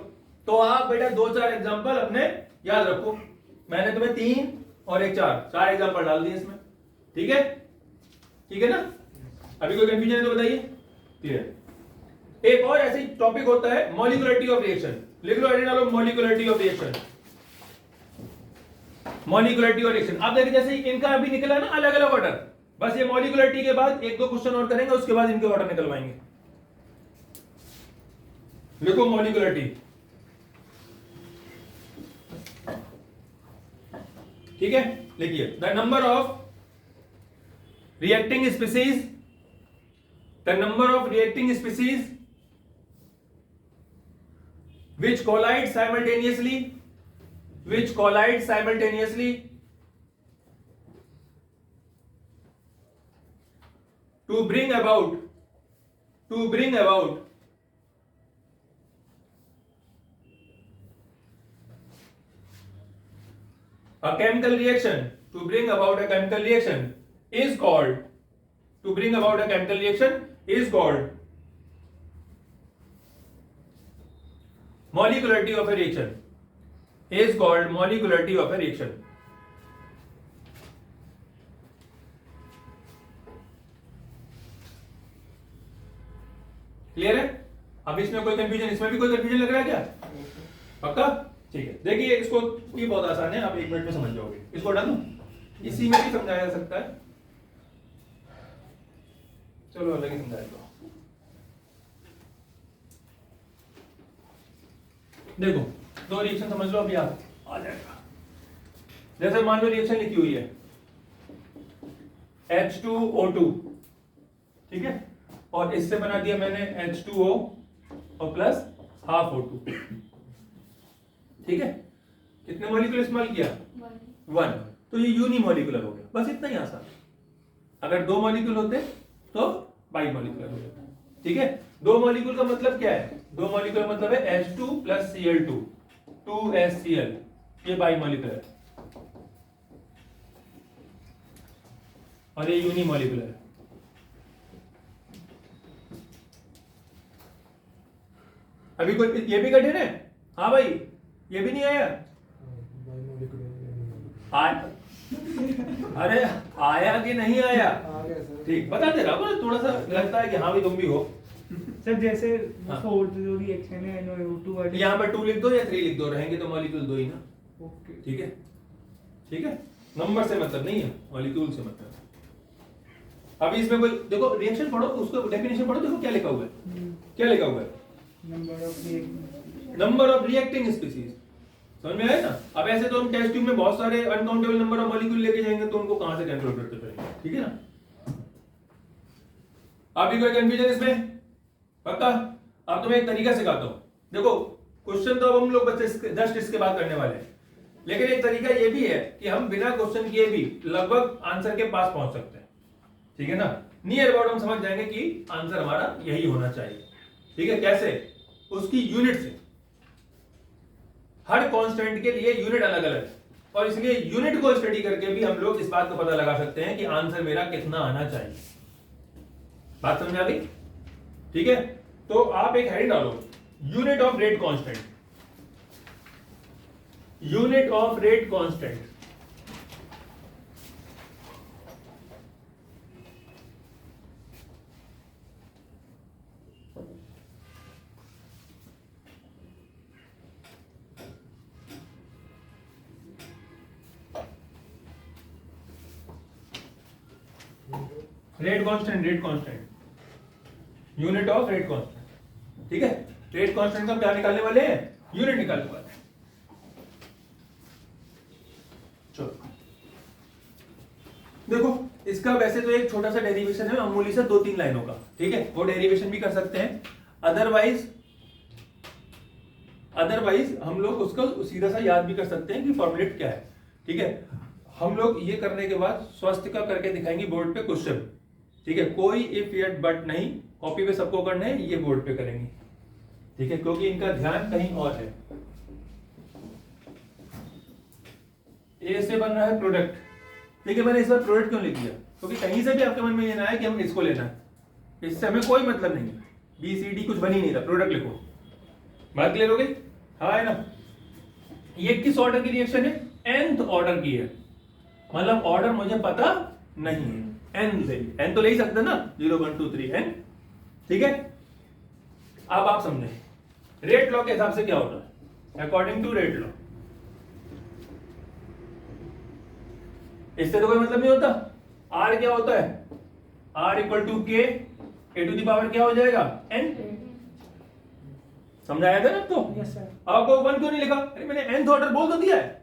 तो आप बेटा 2-4 एग्जांपल अपने याद रखो। मैंने तुम्हें 3 और 1 4 एग्जांपल डाल दिए इसमें। ठीक है? ठीक है ना? अभी कोई कंफ्यूजन है तो बताइए। क्लियर? एक और ऐसी टॉपिक होता है मॉलिक्युलरिटी ऑफ रिएक्शन। लिख लो, आइडिया डालो, मॉलिक्युलरिटी ऑफ रिएक्शन। मॉलिक्युलरिटी ऑफ रिएक्शन, आप देखिए जैसे इनका अभी निकला ना अलग अलग ऑर्डर, बस ये मॉलिक्युलरिटी के बाद 1-2 क्वेश्चन और करेंगे, उसके बाद इनके ऑर्डर निकलवाएंगे। लिखो मॉलिक्युलरिटी। ठीक है, लिखिए, the number of reacting species, the number of reacting species which collide simultaneously to bring about a chemical reaction, to bring about a chemical reaction is called molecularity of a reaction, is called molecularity of a reaction. Clear है? अब इसमें कोई confusion, इसमें भी कोई confusion लग रहा है क्या? पक्का? ठीक है, देखिए इसको, ये बहुत आसान है, आप 1 मिनट में समझ जाओगे। इसको हटा दूं? इसी में भी समझाया जा सकता है, चलो अलग ही समझाया दो। देखो, 2 रिएक्शन समझ लो, अभी आप आ जाएगा। जैसे मान लो रिएक्शन लिखी हुई है H2O2, ठीक है, और इससे बना दिया मैंने H2O और प्लस हाफ O2। ठीक है, कितने मॉलिक्यूल इस्तेमाल किया? 1। तो ये यूनिमॉलिक्यूलर हो गया, बस इतना ही आसान। अगर 2 मॉलिक्यूल होते तो बाइमॉलिक्यूलर हो जाता। ठीक है, 2 मॉलिक्यूल का मतलब क्या है? 2 मॉलिक्यूल का मतलब है H2 प्लस Cl2, 2HCl, ये बाइमॉलिक्यूलर है और ये यूनिमॉलिक्यूलर है। अभी कोई ये भी कठिन है? हाँ भाई, ये भी नहीं आया? अरे आया कि नहीं आया? आ गया सर। ठीक, बता दे रहा हूँ, थोड़ा सा लगता है कि हाँ भी तुम भी हो। सर जैसे हाँ। फोर्थ जो रिएक्शन है NO2 वाली, यहाँ पर 2 लिख दो या 3 लिख दो, रहेंगे तो मॉलिक्यूल 2 ही ना। ओके ठीक है, ठीक है, नंबर से मतलब नहीं है, मॉलिक्यूल से मतलब है। अभी इसमें कोई देखो रिएक्शन पढ़ो, उसको डेफिनेशन पढ़ो, देखो क्या लिखा हुआ है, क्या लिखा हुआ है, number of reaction, number of reacting species. समझ में आया ना? अब ऐसे तो हम टेस्ट ट्यूब में बहुत सारे अनकाउंटेबल नंबर ऑफ मॉलिक्यूल लेके जाएंगे तो उनको कहां से कैलकुलेट करते फिरेंगे, ठीक है ना? अभी कोई कंफ्यूजन इसमें? पक्का? अब तुम्हें एक तरीका सिखाता हूं, देखो क्वेश्चन तो अब हम लोग बच्चे जस्ट इसके बाद करने वाले हैं, लेकिन एक तरीका ये भी है कि हम बिना क्वेश्चन किए भी लगभग आंसर के पास पहुंच सकते हैं, ठीक है ना? नियर अबाउट हम समझ जाएंगे कि आंसर हमारा यही होना चाहिए, ठीक है? कैसे? उसकी यूनिट से। हर कांस्टेंट के लिए यूनिट अलग अलग है, और इसलिए यूनिट को स्टडी करके भी हम लोग इस बात को पता लगा सकते हैं कि आंसर मेरा कितना आना चाहिए। बात समझ आ गई? ठीक है, तो आप एक हेडिंग डालो, unit of rate constant, unit of rate constant. Rate constant, rate constant, unit of rate constant, ठीक है? रेट कांस्टेंट का क्या निकालने वाले हैं? यूनिट निकालने वाले हैं। चलो देखो, इसका वैसे तो एक छोटा सा डेरिवेशन है, मामूली सा 2-3 लाइनों का, ठीक है? वो डेरिवेशन भी कर सकते हैं, अदरवाइज हम लोग उसको सीधा सा याद भी कर सकते हैं कि फॉर्मूलेट क्या है, ठीक है? हम लोग ये करने के बाद स्वस्थ का करके दिखाएंगे बोर्ड पे क्वेश्चन, ठीक है? कोई इफ यट बट नहीं, कॉपी पे सबको करना है, ये बोर्ड पे करेंगे, ठीक है? क्योंकि इनका ध्यान कहीं और है। ए से बन रहा है प्रोडक्ट, ठीक है? मैंने इस बार प्रोडक्ट क्यों लिख दिया? क्योंकि कहीं से भी आपके मन में ये ना आए कि हम इसको लेना है, इससे हमें कोई मतलब नहीं है, BCD कुछ बन ही नहीं रहा, प्रोडक्ट लिखो। बात क्लियर हो गई? हाँ है ना? ये किस ऑर्डर की रिएक्शन है? nth ऑर्डर की है, मतलब ऑर्डर मुझे पता नहीं है, n से n तो ले ही सकते ना, 0 1 2 3 n, ठीक है? अब आप समझे रेट लॉ के हिसाब से क्या होता है, अकॉर्डिंग टू रेट लॉ। इससे तो कोई मतलब नहीं होता। R क्या होता है? R equal to K, A to the power क्या हो जाएगा? n। समझाया था ना आपको? Yes sir. आपको 1 क्यों नहीं लिखा? अरे मैंने nth ऑर्डर बोल तो दिया है,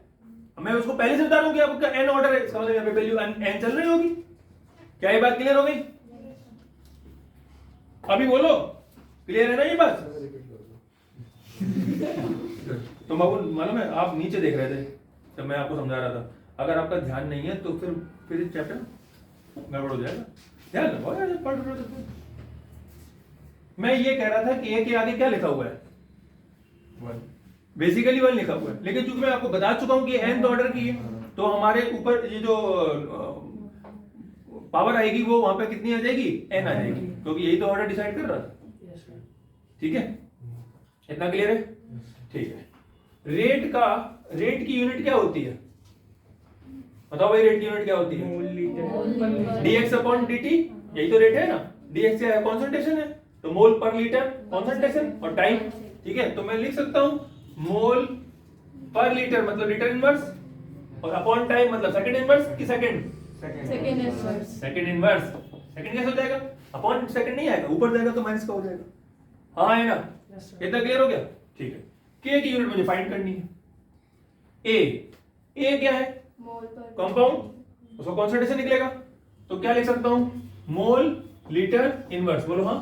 मैं उसको पहले से बता रहा हूं कि आपका n ऑर्डर है, इसका मतलब यहाँ पे वैल्यू n चल रही होगी। क्या ये बात क्लियर हो गई? अभी बोलो, क्लियर है ना ये बात? तो मालूम है आप नीचे देख रहे थे जब मैं आपको समझा रहा था, अगर आपका ध्यान नहीं है तो फिर चैप्टर गड़बड़ हो जाएगा। ध्यान लगाओ यार, पढ़। मैं ये कह रहा था कि ए के आगे क्या लिखा हुआ है? 1, बेसिकली 1 लिखा हुआ है, लेकिन चूंकि मैं आपको बता चुका हूं कि nth ऑर्डर की है, तो हमारे ऊपर ये जो पावर आएगी वो वहां पे कितनी आ जाएगी? n आ जाएगी, क्योंकि यही तो ऑर्डर डिसाइड कर रहा था, यस सर। ठीक है? इतना क्लियर है? ठीक है। रेट की यूनिट क्या होती है? बताओ भाई, रेट की यूनिट क्या होती है? Mole litre dx upon dt, यही तो रेट है ना? dx क्या है? कॉन्सेंट्रेशन है, तो मोल पर लीटर कॉन्सेंट्रेशन, और टाइम, ठीक है? तो मैं लिख सकता हूं मोल पर लीटर मतलब लीटर इनवर्स, और अपॉन टाइम मतलब सेकंड इनवर्स की second second inverse. Second inverse. Second कैसे हो जाएगा? अपॉन सेकंड नहीं आएगा, ऊपर जाएगा तो माइनस का हो जाएगा। हाँ है ना? Yes sir. इतना क्लियर हो गया? ठीक है। K की यूनिट मुझे फाइंड करनी है। A क्या है? मोल पर कंपाउंड, उसका कॉन्सेंट्रेशन निकलेगा, तो क्या लिख सकता हूं? मोल लीटर इनवर्स, बोलो हाँ।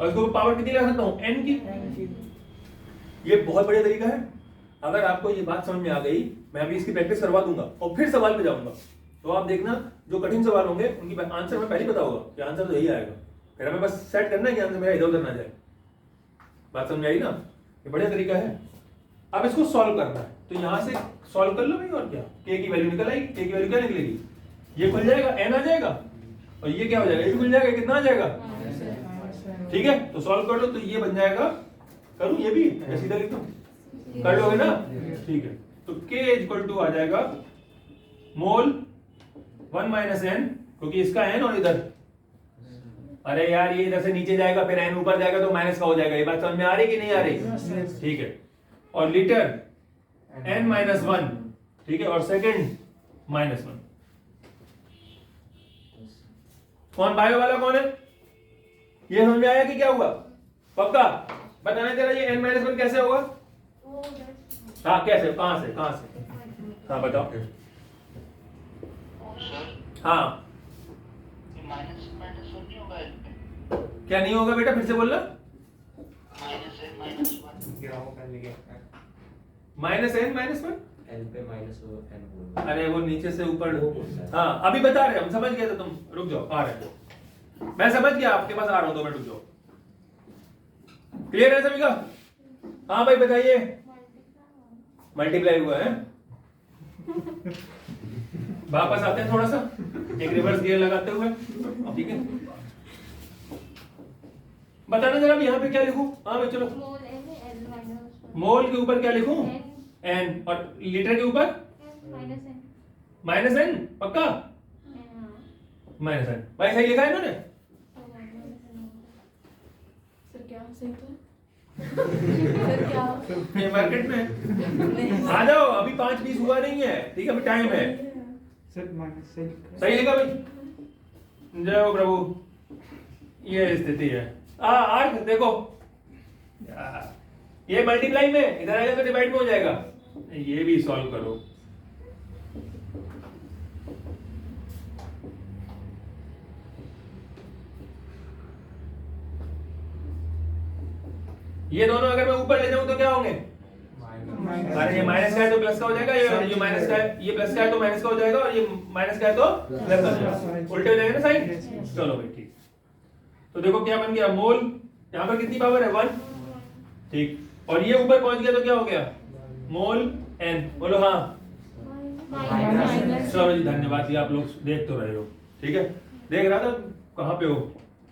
और इसको पावर कितनी लगा सकता हूं? n की। ये बहुत बढ़िया तरीका है। अगर आपको ये बात समझ में आ गई, मैं अभी इसकी प्रैक्टिस करवा दूंगा और फिर सवाल पे जाऊंगा, तो आप देखना जो कठिन सवाल होंगे उनकी आंसर मैं पहले बताऊंगा कि आंसर तो यही आएगा, फिर हमें बस सेट करना है कि आंसर मेरा इधर उधर ना जाए। बात समझ आई ना? ये बढ़िया तरीका है। अब इसको सॉल्व करना है, तो यहां से सॉल्व कर लो भाई, और क्या? K की वैल्यू निकल आएगी। K की वैल्यू क्या निकलेगी? ये खुल जाएगा, n आ जाएगा, और ये क्या हो जाएगा? ये भी खुल जाएगा। कितना आ जाएगा? ठीक है, तो सॉल्व कर लो, तो ये बन जाएगा, करूं ये भी या सीधा लिख दूं? कर लोगे ना? ठीक है, तो K इक्वल टू आ जाएगा मोल 1 माइनस एन, क्योंकि इसका एन और इधर, अरे यार ये इधर से नीचे जाएगा फिर एन ऊपर जाएगा तो माइनस का हो जाएगा। ये बात समझ में आ रही कि नहीं आ रही? ठीक है। और लीटर एन माइनस 1, ठीक है, और सेकंड माइनस 1। कौन बायो वाला कौन है? ये समझ में आया कि क्या हुआ? पक्का बताना जरा, ये n माइनस 1 कैसे होगा? हाँ कैसे, कहां से? हाँ बताओ। हाँ क्या नहीं होगा बेटा, फिर से बोलना। माइनस एन माइनस 1, एल पे माइनस एन। अरे वो नीचे से ऊपर। वो बोलता है। हाँ अभी बता रहे, हम समझ गए थे, तुम रुक जाओ, आ रहे हो, मैं समझ गया, आपके पास आ रहा हूं, 2 मिनट रुक जाओ। क्लियर है सभी का? हाँ भाई बताइए। मल्टीप्लाई हुआ है। वापस आते हैं थोड़ा सा, एक रिवर्स गियर लगाते हुए, ठीक है। बताना जरा अब यहाँ पे क्या लिखूं? हाँ भाई चलो। मोल के ऊपर क्या लिखूं? एन, और लीटर के ऊपर माइनस एन। पक्का माइनस एन। भाई सही लिखा है इन्होंने? सर क्या सही तो सर क्या ये मार्केट में है। आ जाओ, अभी 5-20 हुआ नहीं है, ठीक है, अभी टाइम है। सर माइनस सही लिखा भाई? जय हो प्रभु। ये स्थिति है। आर्क देखो, ये मल्टीप्लाई में, इधर आएगा तो डिवाइड में हो जाएगा। ये भी सॉल्व करो। ये दोनों अगर मैं ऊपर ले जाऊं तो क्या होंगे? अरे ये माइनस का है तो प्लस का हो जाएगा, ये माइनस का है, ये प्लस का है तो माइनस का हो जाएगा, और ये माइनस का है तो प्लस का हो जाएगा। उल्टे हो जाएंगे ना साइड। चलो भाई ठीक। तो देखो क्या बन गया, मोल यहाँ पर कितनी पावर है? 1, ठीक, और ये ऊपर पहुंच गया तो क्या हो गया? Mole n. बोलो हाँ। चलो जी धन्यवाद, ये आप लोग देख तो रहे हो, ठीक है। देख रहा था कहाँ पे हो?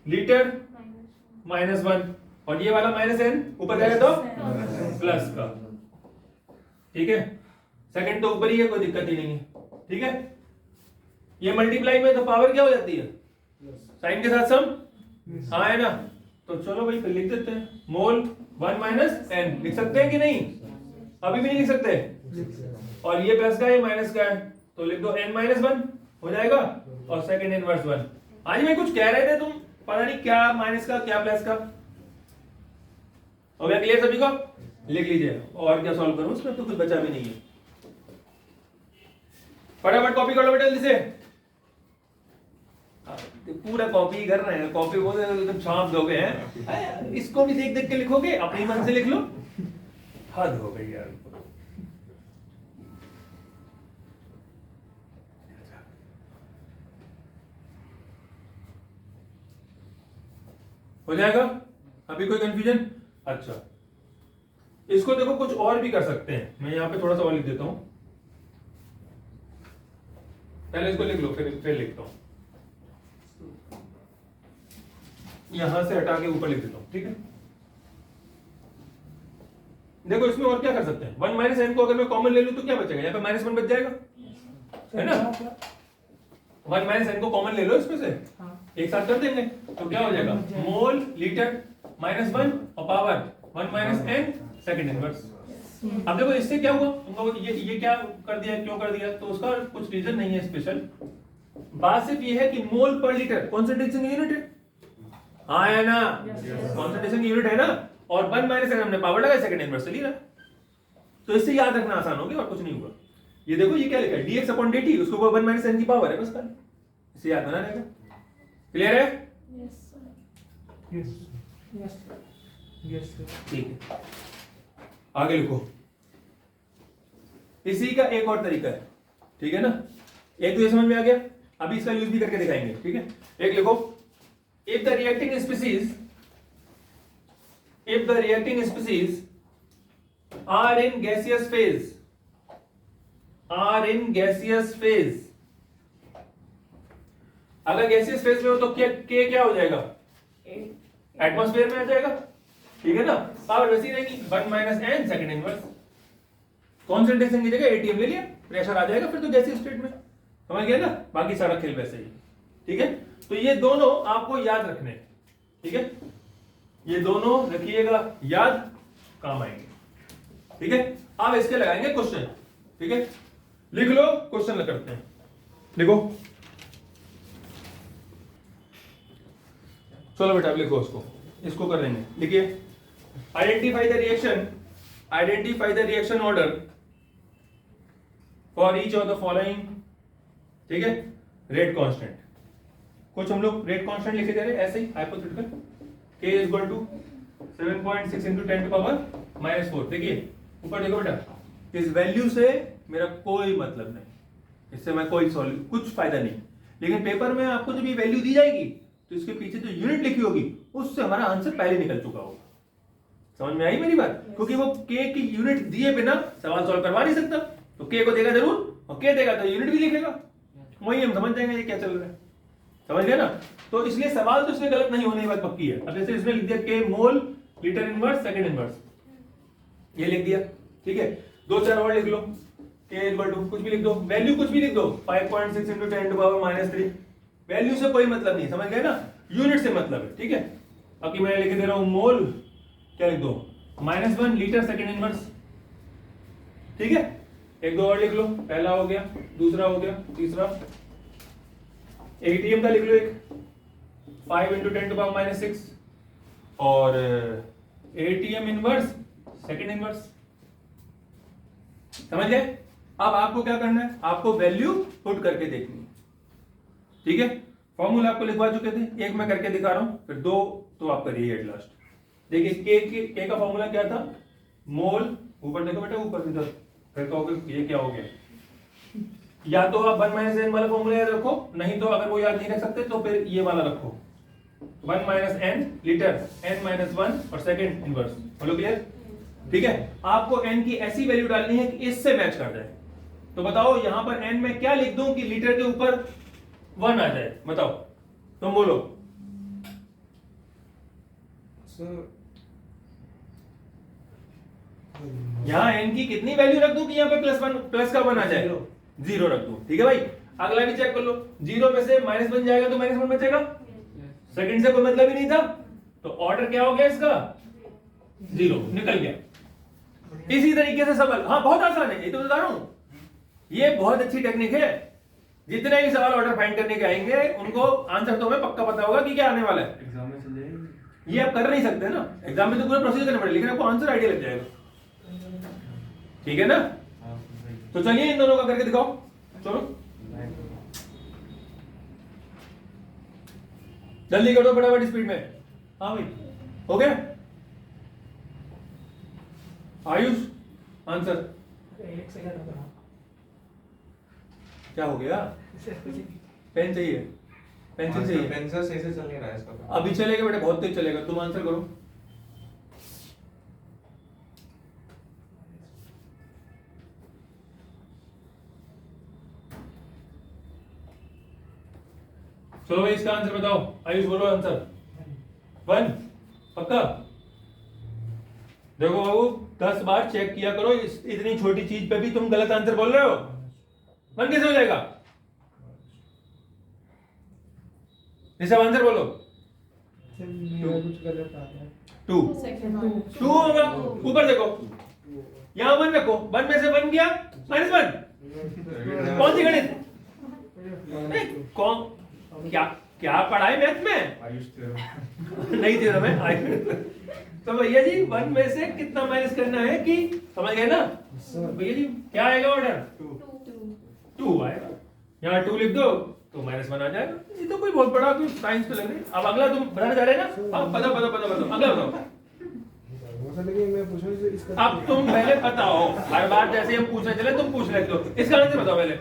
लीटर माइनस 1, और ये वाला माइनस एन ऊपर जाएगा तो प्लस का, ठीक है। सेकंड तो ऊपर ही है, कोई दिक्कत ही नहीं है, ठीक है। ये मल्टीप्लाई में तो पावर क्या हो जाती है? साइन के साथ सम। हाँ है ना? तो चलो भाई फिर लिख देते हैं, मोल 1 माइनस एन। लिख सकते हैं कि नहीं? अभी भी नहीं लिख सकते? और ये प्लस का है, ये माइनस का है, तो लिख दो n माइनस 1 हो जाएगा, और सेकंड इनवर्स 1। आज भाई कुछ कह रहे थे तुम, पता नहीं क्या माइनस का क्या प्लस का। हो गया क्लियर सभी को? लिख लीजिए। और क्या सॉल्व करूं उसमें, तो कुछ बचा भी नहीं है। फटाफट कॉपी कर लो बेटा जल्दी से। पूरा कॉपी कर रहे हैं, कॉपी को एकदम छाप दोगे हैं। इसको भी देख देख के लिखोगे, अपनी मन से लिख लो। हद हो गई यार। हो जाएगा? अभी कोई कंफ्यूजन? अच्छा, इसको देखो कुछ और भी कर सकते हैं। मैं यहाँ पे थोड़ा सा और लिख देता हूं, पहले इसको लिख लो फिर लिखता हूं। यहां से हटा के ऊपर लिख देता हूं, ठीक है। देखो इसमें और क्या कर सकते हैं? 1 माइनस एन को अगर मैं कॉमन ले लूं तो क्या बचेगा? यहाँ पे माइनस 1 बच जाएगा, है ना? 1 माइनस एन को कॉमन ले लो इसमें से, एक साथ कर देंगे तो क्या हो जाएगा? मोल लीटर माइनस 1 और power 1 minus n second inverse. अब देखो इससे क्या हुआ, तुमको ये क्या कर दिया, क्यों कर दिया? तो उसका कुछ रीजन नहीं है स्पेशल, बात सिर्फ ये है कि मोल पर लीटर कॉन्सेंट्रेशन यूनिट है। हाँ है ना? कॉन्सेंट्रेशन यूनिट है ना, और 1 माइनस एन हमने पावर लगाया, सेकंड इनवर्स से लिया, तो इससे याद रखना आसान हो गया और कुछ नहीं होगा। ये देखो ये क्या लिखा है, dx अपॉन dt, उसके ऊपर 1 माइनस एन की पावर है बस, खाली इसे याद बना रहेगा। क्लियर है? Yes sir. ठीक है, आगे लिखो। इसी का एक और तरीका है, ठीक है ना? एक तो ये समझ में आ गया, अभी इसका यूज भी करके दिखाएंगे, ठीक है। एक लिखो, if the reacting species are in gaseous phase, अगर गैसियस फेज में हो तो के क्या हो जाएगा? एटमॉस्फेयर में आ जाएगा, ठीक है ना? पावर वैसी रहेगी 1 minus n second inverse. Concentration की जगह एटीएम ले लिया, प्रेशर आ जाएगा फिर तो गैसियस स्टेट में। समझ गए ना, बाकी सारा खेल वैसे ही, ठीक है। तो ये दोनों आपको याद रखने हैं, ठीक है, ये दोनों रखिएगा याद, काम आएंगे, ठीक है। अब इसके लगाएंगे क्वेश्चन, ठीक है, लिख लो क्वेश्चन करते हैं, लिखो, चलो बेटा लिखो उसको, इसको कर लेंगे, लिखिए identify the reaction order for each of the following, ठीक है, रेट कांस्टेंट, कुछ हम लोग रेट कांस्टेंट लिखे दे रहे हैं ऐसे ही hypothetical, k is equal to 7.6 into 10 to power -4। देखिए ऊपर देखो बेटा, इस वैल्यू से मेरा कोई मतलब नहीं, इससे मैं कोई कुछ फायदा नहीं, लेकिन पेपर में आपको जब ये वैल्यू दी जाएगी तो इसके पीछे जो यूनिट लिखी होगी उससे हमारा आंसर पहले निकल चुका होगा। समझ में आई मेरी बात? क्योंकि वो k की यूनिट दिए बिना सवाल सॉल्व करवा नहीं सकता, तो k को देगा जरूर, और k देगा तो यूनिट भी लिखेगा, वही हम समझ जाएंगे ये क्या चल रहा है, समझ गए ना। तो इसलिए सवाल तो इसमें गलत नहीं होने की बात पक्की है। अब जैसे इसमें लिख दिया k mole litre inverse second inverse, ये लिख दिया, ठीक है, दो चार और लिख लो, k इक्वल टू कुछ भी लिख दो, वैल्यू कुछ भी लिख दो, 5.6 into 10 to power -3, वैल्यू से कोई मतलब नहीं, समझ गए ना, यूनिट से मतलब है, ठीक है। अब की मैं लिख दे रहा हूं मोल, क्या लिख दो, -1 लीटर सेकंड इनवर्स, ठीक है। एक दो और लिख लो, पहला हो गया, दूसरा हो गया, तीसरा एटीएम का लिख लो, एक 5 into 10 to power -6 और एटीएम इनवर्स सेकंड इनवर्स, समझ गए। अब आपको क्या करना है, आपको वैल्यू पुट करके देखनी है, ठीक है। फॉर्मूला आपको लिखवा चुके थे, एक मैं करके दिखा रहा हूं, फिर दो तो आप करिए एट लास्ट। देखिए के का फॉर्मूला क्या था, मोल, ऊपर देखो बेटा, ऊपर इधर, फिर कहोगे ये क्या हो गया, या तो आप 1 - n वाला फॉर्मूला याद रखो, नहीं तो अगर वो याद नहीं रख सकते तो फिर ये वाला रखो, 1 - n लीटर n - 1 और सेकंड इनवर्स, बोलो क्लियर, ठीक है। आपको n की ऐसी वैल्यू डालनी है कि इससे मैच कर जाए, तो बताओ यहां पर n में क्या लिख दूं कि लीटर के ऊपर 1 आ जाए, बताओ तुम बोलो। यहां n की कितनी वैल्यू रख दूं कि यहां पे प्लस का 1 आ जाए, 0 रख दूं, ठीक है भाई। अगला भी चेक कर लो, 0 में से -1 जाएगा तो -1 बचेगा, सेकंड से कोई मतलब ही नहीं था, तो ऑर्डर क्या हो गया इसका, 0 निकल गया। इसी तरीके से सवाल, हाँ बहुत आसान है, ये तो बता रहा हूं, ये बहुत अच्छी टेक्निक है। जितने भी सवाल ऑर्डर फाइंड करने के आएंगे उनको आंसर तो हमें पक्का पता होगा कि क्या आने वाला है। एग्जाम में चल जाएगी, ये आप कर नहीं सकते ना, एग्जाम में तो पूरा प्रोसीजर करना पड़ेगा, लेकिन आपको आंसर आइडिया लग जाएगा, ठीक है ना। तो चलिए इन दोनों का करके दिखाओ, चलो जल्दी कर दो फटाफट स्पीड में। हाँ भाई हो गया, आयुष आंसर एक सेकंड रुको, क्या हो गया, पेन चाहिए, पेंसिल चाहिए, पेंसिल सही से चल नहीं रहा है इसका, अभी चलेगा बेटा, बहुत तेज चलेगा, तुम आंसर करो। चलो भाई इसका आंसर बताओ, आयुष बोलो आंसर, 1 पक्का। देखो बाबू 10 बार चेक किया करो, इतनी छोटी चीज पे भी तुम गलत आंसर बोल रहे हो, 1 कैसे हो जाएगा, निशा आंसर बोलो। कुछ गलत आ गया, 2 सेकंड 2 होगा, ऊपर देखो, यहां 1 रखो, 1 में से 1 गया -1, कौन सी गणित, कौन क्या क्या पढ़ा है मैथ में, आयुष नहीं दे रहा मैं तो भैया जी 1 में से कितना माइनस करना है कि, समझ गए ना भैया जी, क्या आएगा ऑर्डर, 2 आएगा, यहाँ 2 लिख दो तो -1 आ जाएगा, ये तो कोई बहुत बड़ा कोई साइंस तो लग रही है। अब अगला तुम बताने जा रहे हैं ना, हाँ पता अगला बताओ। लेकिन मैं पूछ रहा हूँ इसका, अब तुम पहले बताओ, हर बार जैसे हम पूछने चले तुम पूछ लेते हो, इसका आंसर बताओ पहले।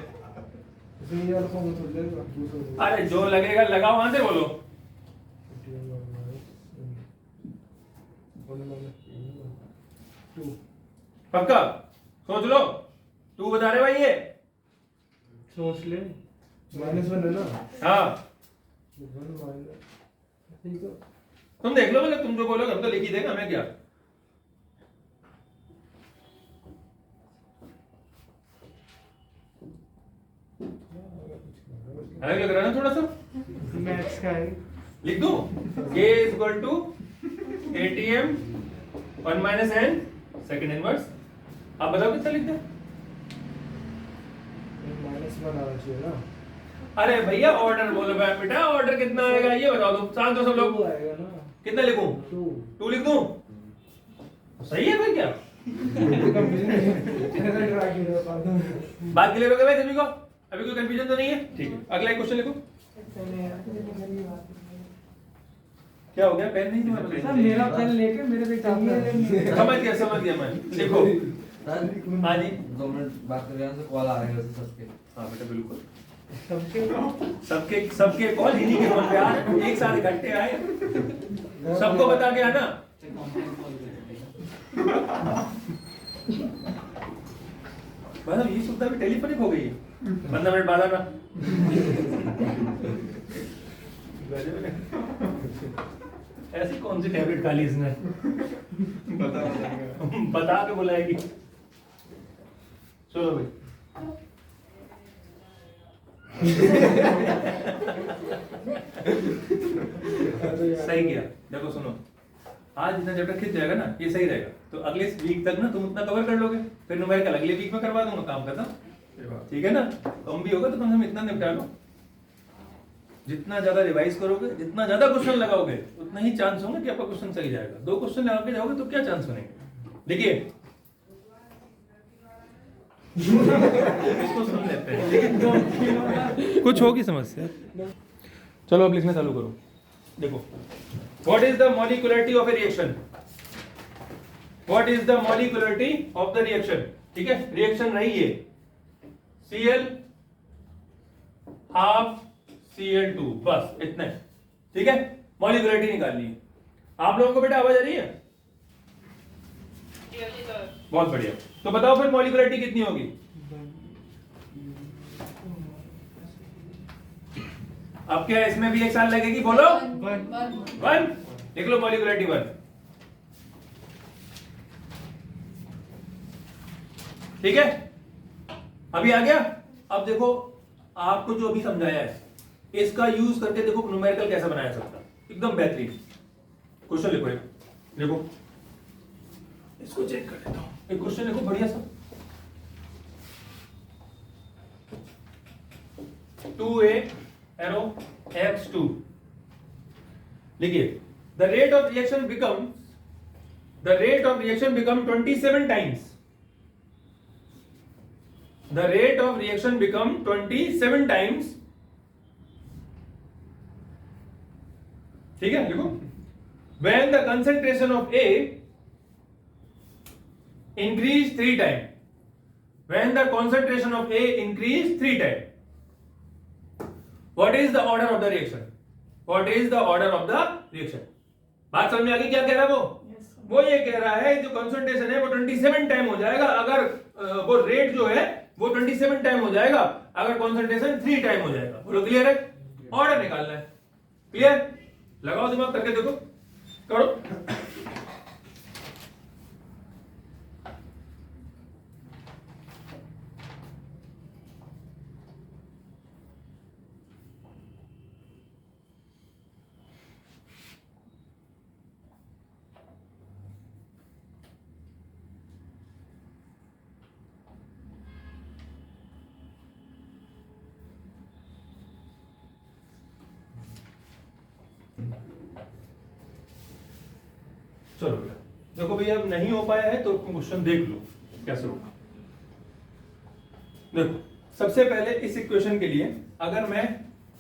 ये वाला फॉर्म तो देगा दूसरा, अरे जो लगेगा लगाओ, आंसर बोलो। पक्का सोच लो, 2 बता रहे भाई ये, सोच ले, -1 है ना, हाँ 1 माइनस, ठीक है तुम देख लो, मतलब तुम जो बोलोगे हम तो लिख ही देंगे, हमें क्या। अलग लग रहा है ना थोड़ा सा? मैथ्स का है। लिख दूं k is equal to ATM 1 minus n second inverse. आप बताओ कितना लिख दें? -1 आना चाहिए ना। अरे भैया ऑर्डर बोलो बेटा, ऑर्डर कितना आएगा ये बताओ तुम, शांत हो सब लोग। 2 आएगा ना। कितना लिखूं? 2 लिख दूं? सही है फिर क्या? बात क्लियर हो गई भाई सभी को? अभी कोई कंफ्यूजन तो नहीं है? ठीक है, अगला एक क्वेश्चन लिखो। क्या हो गया? पेन नहीं तुम्हारे पास? सर मेरा पेन लेके मेरे पे चाहता समझ गया मैं। देखो हाँ जी 2 मिनट बात कर रहे हैं तो कॉल आ रहे हैं सबके। हाँ बेटा बिल्कुल, सबके सबके कॉल इन्हीं के फोन पे आ रहे, एक साथ इकट्ठे आए, सबको बता के आना। मतलब ये सुविधा भी टेलीफोनिक हो गई है। 15 मिनट बाद आना। ऐसी कौन सी टैबलेट खा ली इसने? बता के बुलाएगी। चलो भाई सही किया। देखो सुनो, आज इतना चैप्टर खिंच जाएगा ना, ये सही रहेगा, तो अगले वीक तक ना तुम उतना कवर कर लोगे, फिर न्यूमेरिकल अगले वीक में करवा दूंगा, काम खत्म। ठीक है ना? कम भी होगा तो कम से कम इतना निपटा लो। जितना ज्यादा रिवाइज करोगे, जितना ज्यादा क्वेश्चन लगाओगे, उतना ही चांस होगा कि आपका क्वेश्चन सही जाएगा। 2 क्वेश्चन लगा के जाओगे तो क्या चांस बनेंगे? देखिए इसको सुन लेते हैं, ठीक है? कुछ होगी समस्या। चलो अब लिखना चालू करो। देखो, what is the molecularity of a reaction? What is the molecularity of the reaction? ठीक है, रिएक्शन रही है Cl हाफ Cl2, बस इतना है। ठीक है, मॉलिक्युलरिटी निकालनी है। आप लोगों को बेटा आवाज आ रही है? बहुत बढ़िया। तो बताओ फिर मॉलिक्युलरिटी कितनी होगी? अब क्या इसमें भी एक साल लगेगी? बोलो 1। लिख लो मॉलिक्युलरिटी 1। ठीक है, अभी आ गया। अब देखो आपको जो अभी समझाया है, इसका यूज करके देखो न्यूमेरिकल कैसे बनाया सकता है। एकदम बेहतरीन क्वेश्चन लिखो। देखो इसको चेक कर लेता हूं। एक क्वेश्चन लिखो बढ़िया सा। 2a एरो x2 लिखिए। The rate of reaction become 27 times. The rate of reaction become 27 times. ठीक है, लिखो। When the concentration of A increase 3 times. When the concentration of A increase 3 times. What is the order of the reaction? What is the order of the reaction? बात समझ में आ गई? क्या कह रहा है वो? वो ये कह रहा है जो कंसंट्रेशन है वो 27 टाइम हो जाएगा अगर वो रेट जो है वो 27 टाइम हो जाएगा अगर कंसंट्रेशन 3 टाइम हो जाएगा। बोलो क्लियर है? ऑर्डर निकालना है। क्लियर? लगाओ दिमाग, करके देखो, करो। चलो भैया, देखो भैया अब नहीं हो पाया है तो क्वेश्चन देख लो कैसे होगा। देखो सबसे पहले इस इक्वेशन के लिए अगर मैं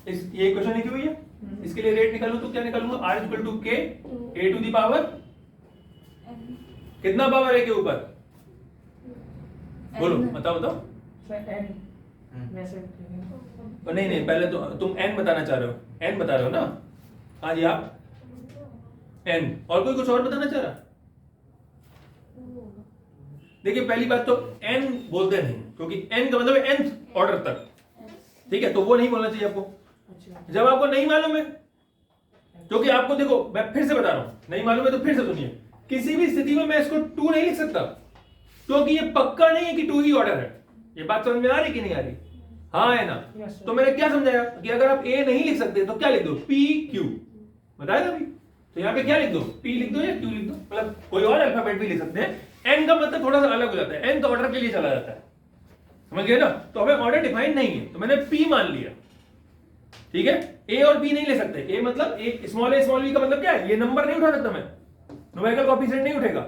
ये इक्वेशन लिखी हुई है, इसके लिए रेट निकालूं तो क्या निकालूंगा? r equal to k a to the power कितना पावर है के ऊपर? बोलो, बताओ बताओ। n वैसे नहीं पहले तो तुम n बताना चाह रहे हो, n बता रहे हो ना? हाँ जी आप n, और कोई कुछ और बताना चाह रहा? देखिए पहली बात तो n बोलते नहीं क्योंकि n का मतलब है nth ऑर्डर तक। ठीक है, तो वो नहीं बोलना चाहिए आपको जब आपको नहीं मालूम है। क्योंकि आपको देखो मैं फिर से बता रहा हूं, नहीं मालूम है तो फिर से सुनिए। किसी भी स्थिति में मैं इसको 2 नहीं लिख सकता क्योंकि ये पक्का नहीं है कि 2 ही ऑर्डर है। ये बात समझ में आ रही कि नहीं आ रही? हाँ है ना? Yes, sir. तो मैंने क्या समझाया कि अगर आप ए नहीं लिख सकते तो क्या लिख दो, पी क्यू, बताया था अभी। तो यहाँ पे क्या लिख दो, पी लिख दो या क्यू लिख दो, मतलब कोई और अल्फाबेट भी लिख सकते हैं। एन का मतलब थोड़ा सा अलग हो जाता है, एन तो ऑर्डर के लिए चला जाता है, समझ गए ना? तो हमें ऑर्डर डिफाइन नहीं है, तो मैंने पी मान लिया, ठीक है। ए और बी नहीं ले सकते, ए मतलब ए स्मॉल बी का मतलब क्या है, ये नंबर नहीं उठा सकता मैं, न्यूमेरिकल कोएफिशिएंट नहीं उठेगा,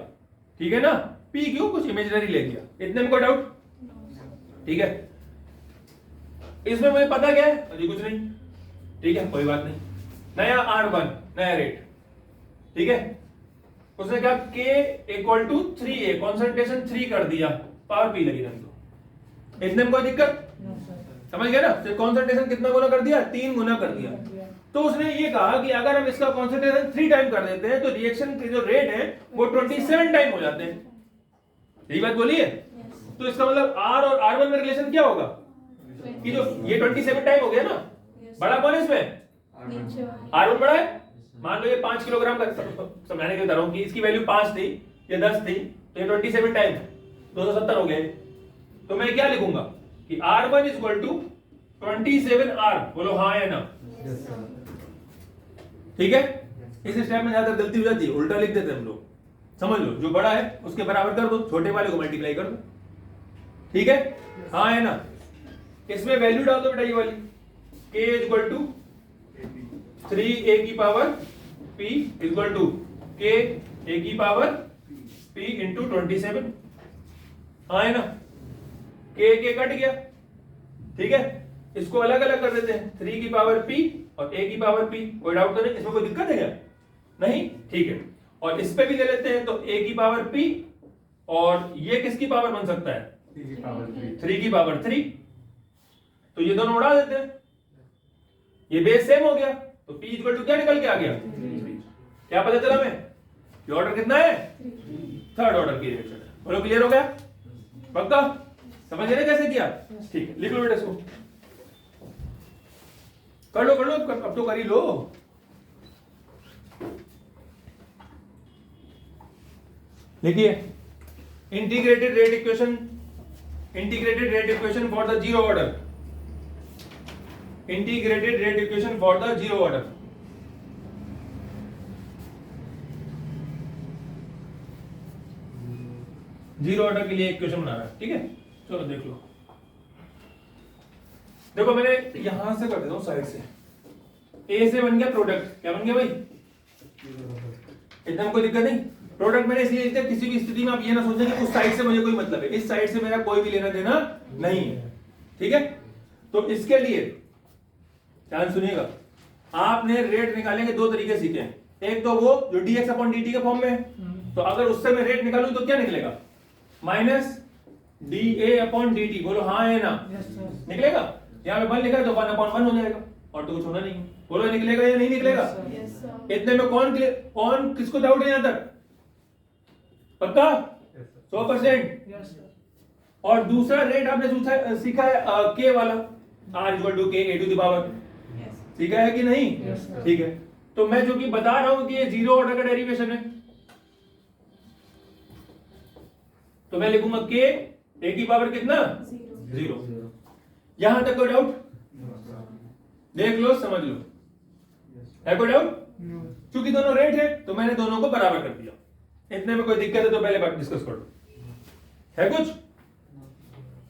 ठीक है ना। पी क्यू कुछ इमेजिनरी ले लिया, इतने में कोई डाउट? ठीक है, इसमें मुझे पता क्या है, अभी कुछ नहीं, ठीक है, कोई बात नहीं। नया R1 नया रेट, ठीक है, उसने क्या K equal to 3A, concentration 3 कर दिया, पावर P लगी रही तो इतने में कोई दिक्कत? No sir. समझ गए ना? तो कॉन्सेंट्रेशन कितना गुना कर दिया, 3 गुना कर दिया। तो उसने ये कहा कि अगर हम इसका कॉन्सेंट्रेशन 3 टाइम कर देते हैं तो रिएक्शन के जो रेट है वो 27 टाइम हो जाते हैं, यही बात बोली है। तो इसका मतलब R और R1 में रिलेशन क्या होगा कि जो ये 27 टाइम हो गया ना, बड़ा कौन है इसमें, नीचे R1 बड़ा है। मान लो ये 5 किलोग्राम का, समझाने के लिए बता रहा हूं कि इसकी वैल्यू 5 थी, ये 10 थी, तो ये 27 टाइम 270 हो गए। तो मैं क्या लिखूंगा कि R1 is equal to 27R, बोलो हाँ या ना? ठीक है। इस स्टेप में ज्यादा गलती हो जाती है, उल्टा लिख देते हैं हम लोग। समझ लो, जो बड़ा है उसके बराबर कर दो, छोटे वाले को मल्टीप्लाई कर दो, ठीक है, हाँ है ना? इसमें वैल्यू डाल दो बेटा, ये वाली K is equal to 3A की power P is equal to K A की पावर P इंटू 27, हाँ है ना? K कट गया, ठीक है, इसको अलग अलग कर देते हैं, 3 की पावर P और A की पावर P। कोई डाउट तो नहीं, इसमें कोई दिक्कत है क्या? नहीं, ठीक है। और इस पे भी ले लेते हैं, तो A की पावर P और ये किसकी पावर बन सकता है, 3 की पावर 3। तो ये दोनों उड़ा देते हैं, ये बेस सेम हो गया, तो P इक्वल टू क्या निकल के आ गया, क्या पता चला मैं कि ऑर्डर कितना है, थर्ड ऑर्डर की रिएक्शन है। बोलो क्लियर हो गया? पक्का समझ गए कैसे किया? ठीक है, लिख लो बेटा इसको, कर लो अब तो कर ही लो। लिखिए, integrated rate equation for the zero order, integrated rate equation for the zero order. Zero order के लिए इक्वेशन बना रहा है, ठीक है, चलो देख लो। देखो मैंने यहां से कर देता हूं, साइड से ए से बन गया प्रोडक्ट, क्या बन गया भाई, इतना में कोई दिक्कत नहीं। प्रोडक्ट मैंने इसलिए लिखा, किसी भी स्थिति में आप ये ना सोचें कि उस साइड से मुझे कोई मतलब है, इस साइड से मेरा कोई भी लेना देना नहीं है, ठीक है। तो इसके लिए ध्यान सुनिएगा, आपने रेट निकालने के दो तरीके सीखे हैं। एक तो वो जो dx अपॉन dt के फॉर्म में है, तो अगर उससे मैं रेट निकालूं तो क्या निकलेगा, माइनस dA अपॉन dt, बोलो हाँ है ना? निकलेगा। यहाँ पे 1 लिखा है तो 1 अपॉन 1 हो जाएगा, और तो कुछ होना नहीं है। बोलो निकलेगा या नहीं निकलेगा? इतने में कौन किसको डाउट है यहाँ तक, पक्का 100%? और दूसरा रेट आपने सीखा है k वाला, r equal to k a to the power, सीखा है कि नहीं? ठीक है, तो मैं जो कि बता रहा हूं कि ये जीरो ऑर्डर का डेरिवेशन है, तो मैं लिखूंगा k a की पावर कितना, 0। यहां तक कोई डाउट? देख लो, समझ लो, है कोई डाउट? क्योंकि दोनों रेट है तो मैंने दोनों को बराबर कर दिया, इतने में कोई दिक्कत है तो पहले बात डिस्कस कर लो, है कुछ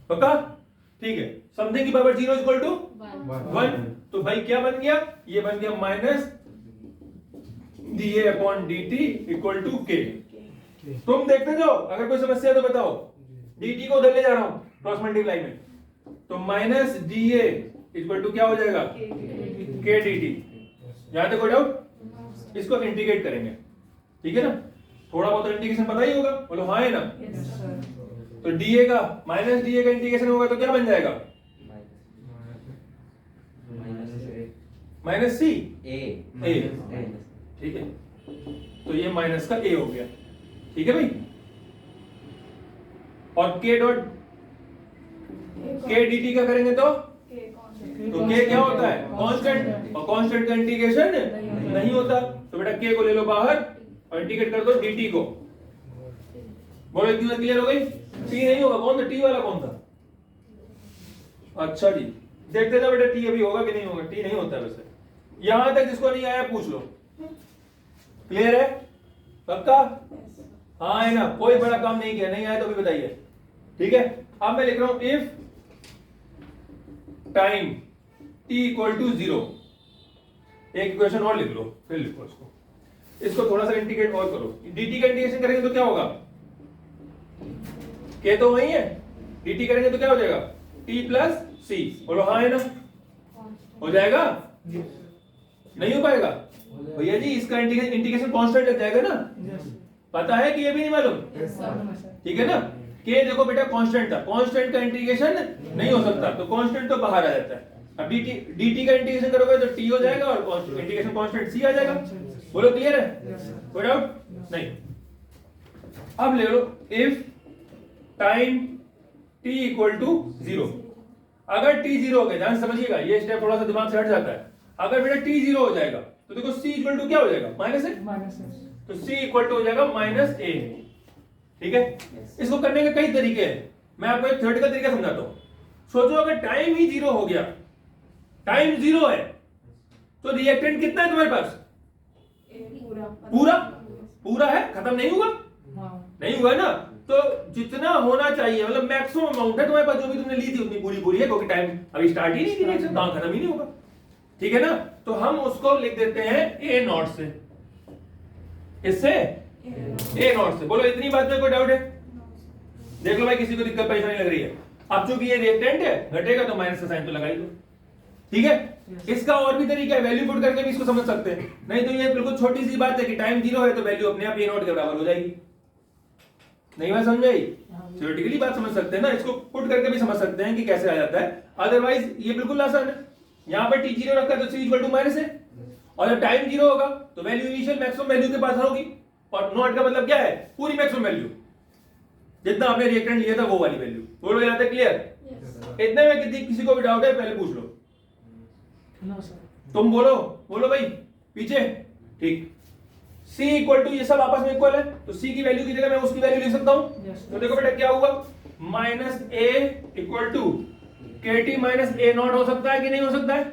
पक्का? ठीक है, समथिंग की पावर 0 इक्वल टू 1, तो भाई क्या बन गया, ये बन गया minus dA upon dt equal to k। तुम देखते जाओ, अगर कोई समस्या तो बताओ। dt को उधर ले जा रहा हूं क्रॉस मल्टीप्लाई में, तो माइनस dA इक्वल टू क्या हो जाएगा, k dt। यहां तक कोई डाउट? इसको इंटीग्रेट करेंगे, ठीक है ना, थोड़ा बहुत इंटीग्रेशन पता ही होगा, बोलो हाँ है ना? तो dA का माइनस dA का इंटीग्रेशन होगा तो क्या बन जाएगा, माइनस c a, ठीक है, तो ये माइनस का a हो गया, ठीक है भाई। और k डॉट k dt का करेंगे तो k क्या होता है, कांस्टेंट, और कांस्टेंट का इंटीग्रेशन नहीं होता, तो बेटा k को ले लो बाहर और इंटीग्रेट कर दो dt को। बोलो इतनी बात क्लियर हो गई? t नहीं होगा, कौन था t वाला, कौन था? अच्छा जी, देखते जाओ बेटा टी अभी होगा कि नहीं होगा। टी नहीं होता वैसे। यहां तक जिसको नहीं आया पूछ लो। क्लियर है? पक्का? हाँ है ना, कोई बड़ा काम नहीं किया, नहीं आया तो भी बताइए। ठीक है, अब मैं लिख रहा हूं if time t equal to 0। एक इक्वेशन और लिख लो, फिर लिखो इसको थोड़ा सा इंटीग्रेट और करो। dt का इंटीग्रेशन करेंगे तो क्या होगा? k तो वही है, dt करेंगे तो क्या हो जाएगा? t plus c। बोलो हाँ है ना? हो जाएगा? नहीं हो पाएगा भैया जी, इसका इंटीग्रेशन कांस्टेंट लग जाएगा ना? पता है कि ये भी नहीं मालूम? ठीक है ना? के देखो बेटा कांस्टेंट था, कांस्टेंट का इंटीग्रेशन नहीं हो सकता, तो कांस्टेंट तो बाहर आ जाता है। अब dt का इंटीग्रेशन करोगे तो t हो जाएगा और इंटीग्रेशन कांस्टेंट c आ जाएगा। बोलो क्लियर है? कोई डाउट नहीं? अब ले लो if time t equal to 0। अगर t 0 हो गया, ध्यान समझिएगा, ये स्टेप थोड़ा सा दिमाग से हट जाता है। अगर बेटा t 0 हो जाएगा तो देखो c इक्वल टू क्या हो जाएगा? माइनस ए। तो c इक्वल टू हो जाएगा माइनस ए। ठीक है? इसको करने के कई तरीके हैं, मैं आपको एक थ्योरेटिकल तरीका समझाता हूं। सोचो अगर टाइम ही 0 हो गया, टाइम 0 है तो रिएक्टेंट कितना है तुम्हारे पास? पूरा पूरा है, खत्म नहीं हुआ? नहीं हुआ ना? तो जितना होना चाहिए, मतलब मैक्सिमम अमाउंट है तुम्हारे पास, जो भी तुमने ली थी उतनी पूरी पूरी है, क्योंकि टाइम अभी स्टार्ट ही नहीं की, रिएक्शन काम खत्म ही नहीं होगा। ठीक है ना? तो हम उसको लिख देते हैं ए नॉट से। इससे ए नॉट से। बोलो इतनी बात में कोई डाउट है? देख लो भाई, किसी को दिक्कत परेशानी लग रही है? अब चूंकि ये रिएक्टेंट है, घटेगा तो माइनस का साइन तो लगा ही दो। ठीक है? इसका और भी तरीका है, वैल्यू पुट करके भी इसको समझ सकते हैं। नहीं तो ये बिल्कुल छोटी सी बात है कि टाइम 0 है तो वैल्यू अपने आप ए नॉट के बराबर हो जाएगी। नहीं बात समझ आई? थ्योरेटिकली बात समझ सकते हैं ना, इसको पुट करके भी समझ सकते हैं कि कैसे आ जाता है। अदरवाइज ये बिल्कुल आसान है। यहाँ पर t 0 रखा तो c इक्वल टू माइनस है, और जब टाइम 0 होगा तो वैल्यू इनिशियल मैक्सिमम वैल्यू के पास होगी, और नॉट का मतलब क्या है? पूरी मैक्सिमम वैल्यू, जितना आपने रिएक्टेंट लिया था वो वाली वैल्यू। बोलो यहाँ तक क्लियर? इतने में किसी को भी डाउट है पहले पूछ लो। तुम बोलो, बोलो भाई पीछे। ठीक, c इक्वल टू, ये सब आपस में इक्वल है तो c की वैल्यू की जगह मैं उसकी वैल्यू लिख सकता हूं। तो देखो बेटा क्या हुआ, minus A equal to KT minus A naught हो सकता है कि नहीं हो सकता है?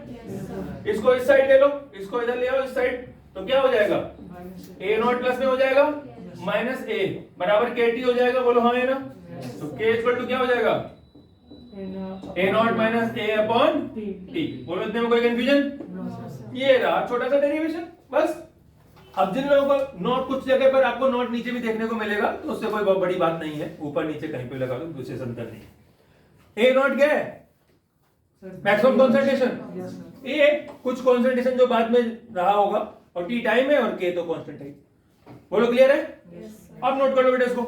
इसको इस साइड ले लो, इसको इधर ले आओ इस साइड, तो क्या हो जाएगा? ए नॉट प्लस में हो जाएगा माइनस ए बराबर KT हो जाएगा। बोलो हाँ है ना? तो K इक्वल टू क्या हो जाएगा? A naught minus a upon t. बोलो इतने में कोई कंफ्यूजन? ये रहा छोटा सा डेरिवेशन, बस। अब जिन लोगों को नोट, कुछ जगह पर आपको नोट नीचे भी देखने को मिलेगा, तो उससे कोई बहुत बड़ी बात नहीं है, ऊपर नीचे कहीं पे लगा दो, दूसरे अंतर नहीं। ए नॉट क्या है? Maximum concentration. ए कुछ कॉन्सेंट्रेशन जो बाद में रहा होगा, और टी टाइम है, और के तो कांस्टेंट है। बोलो क्लियर है? अब नोट कर लो बेटा इसको।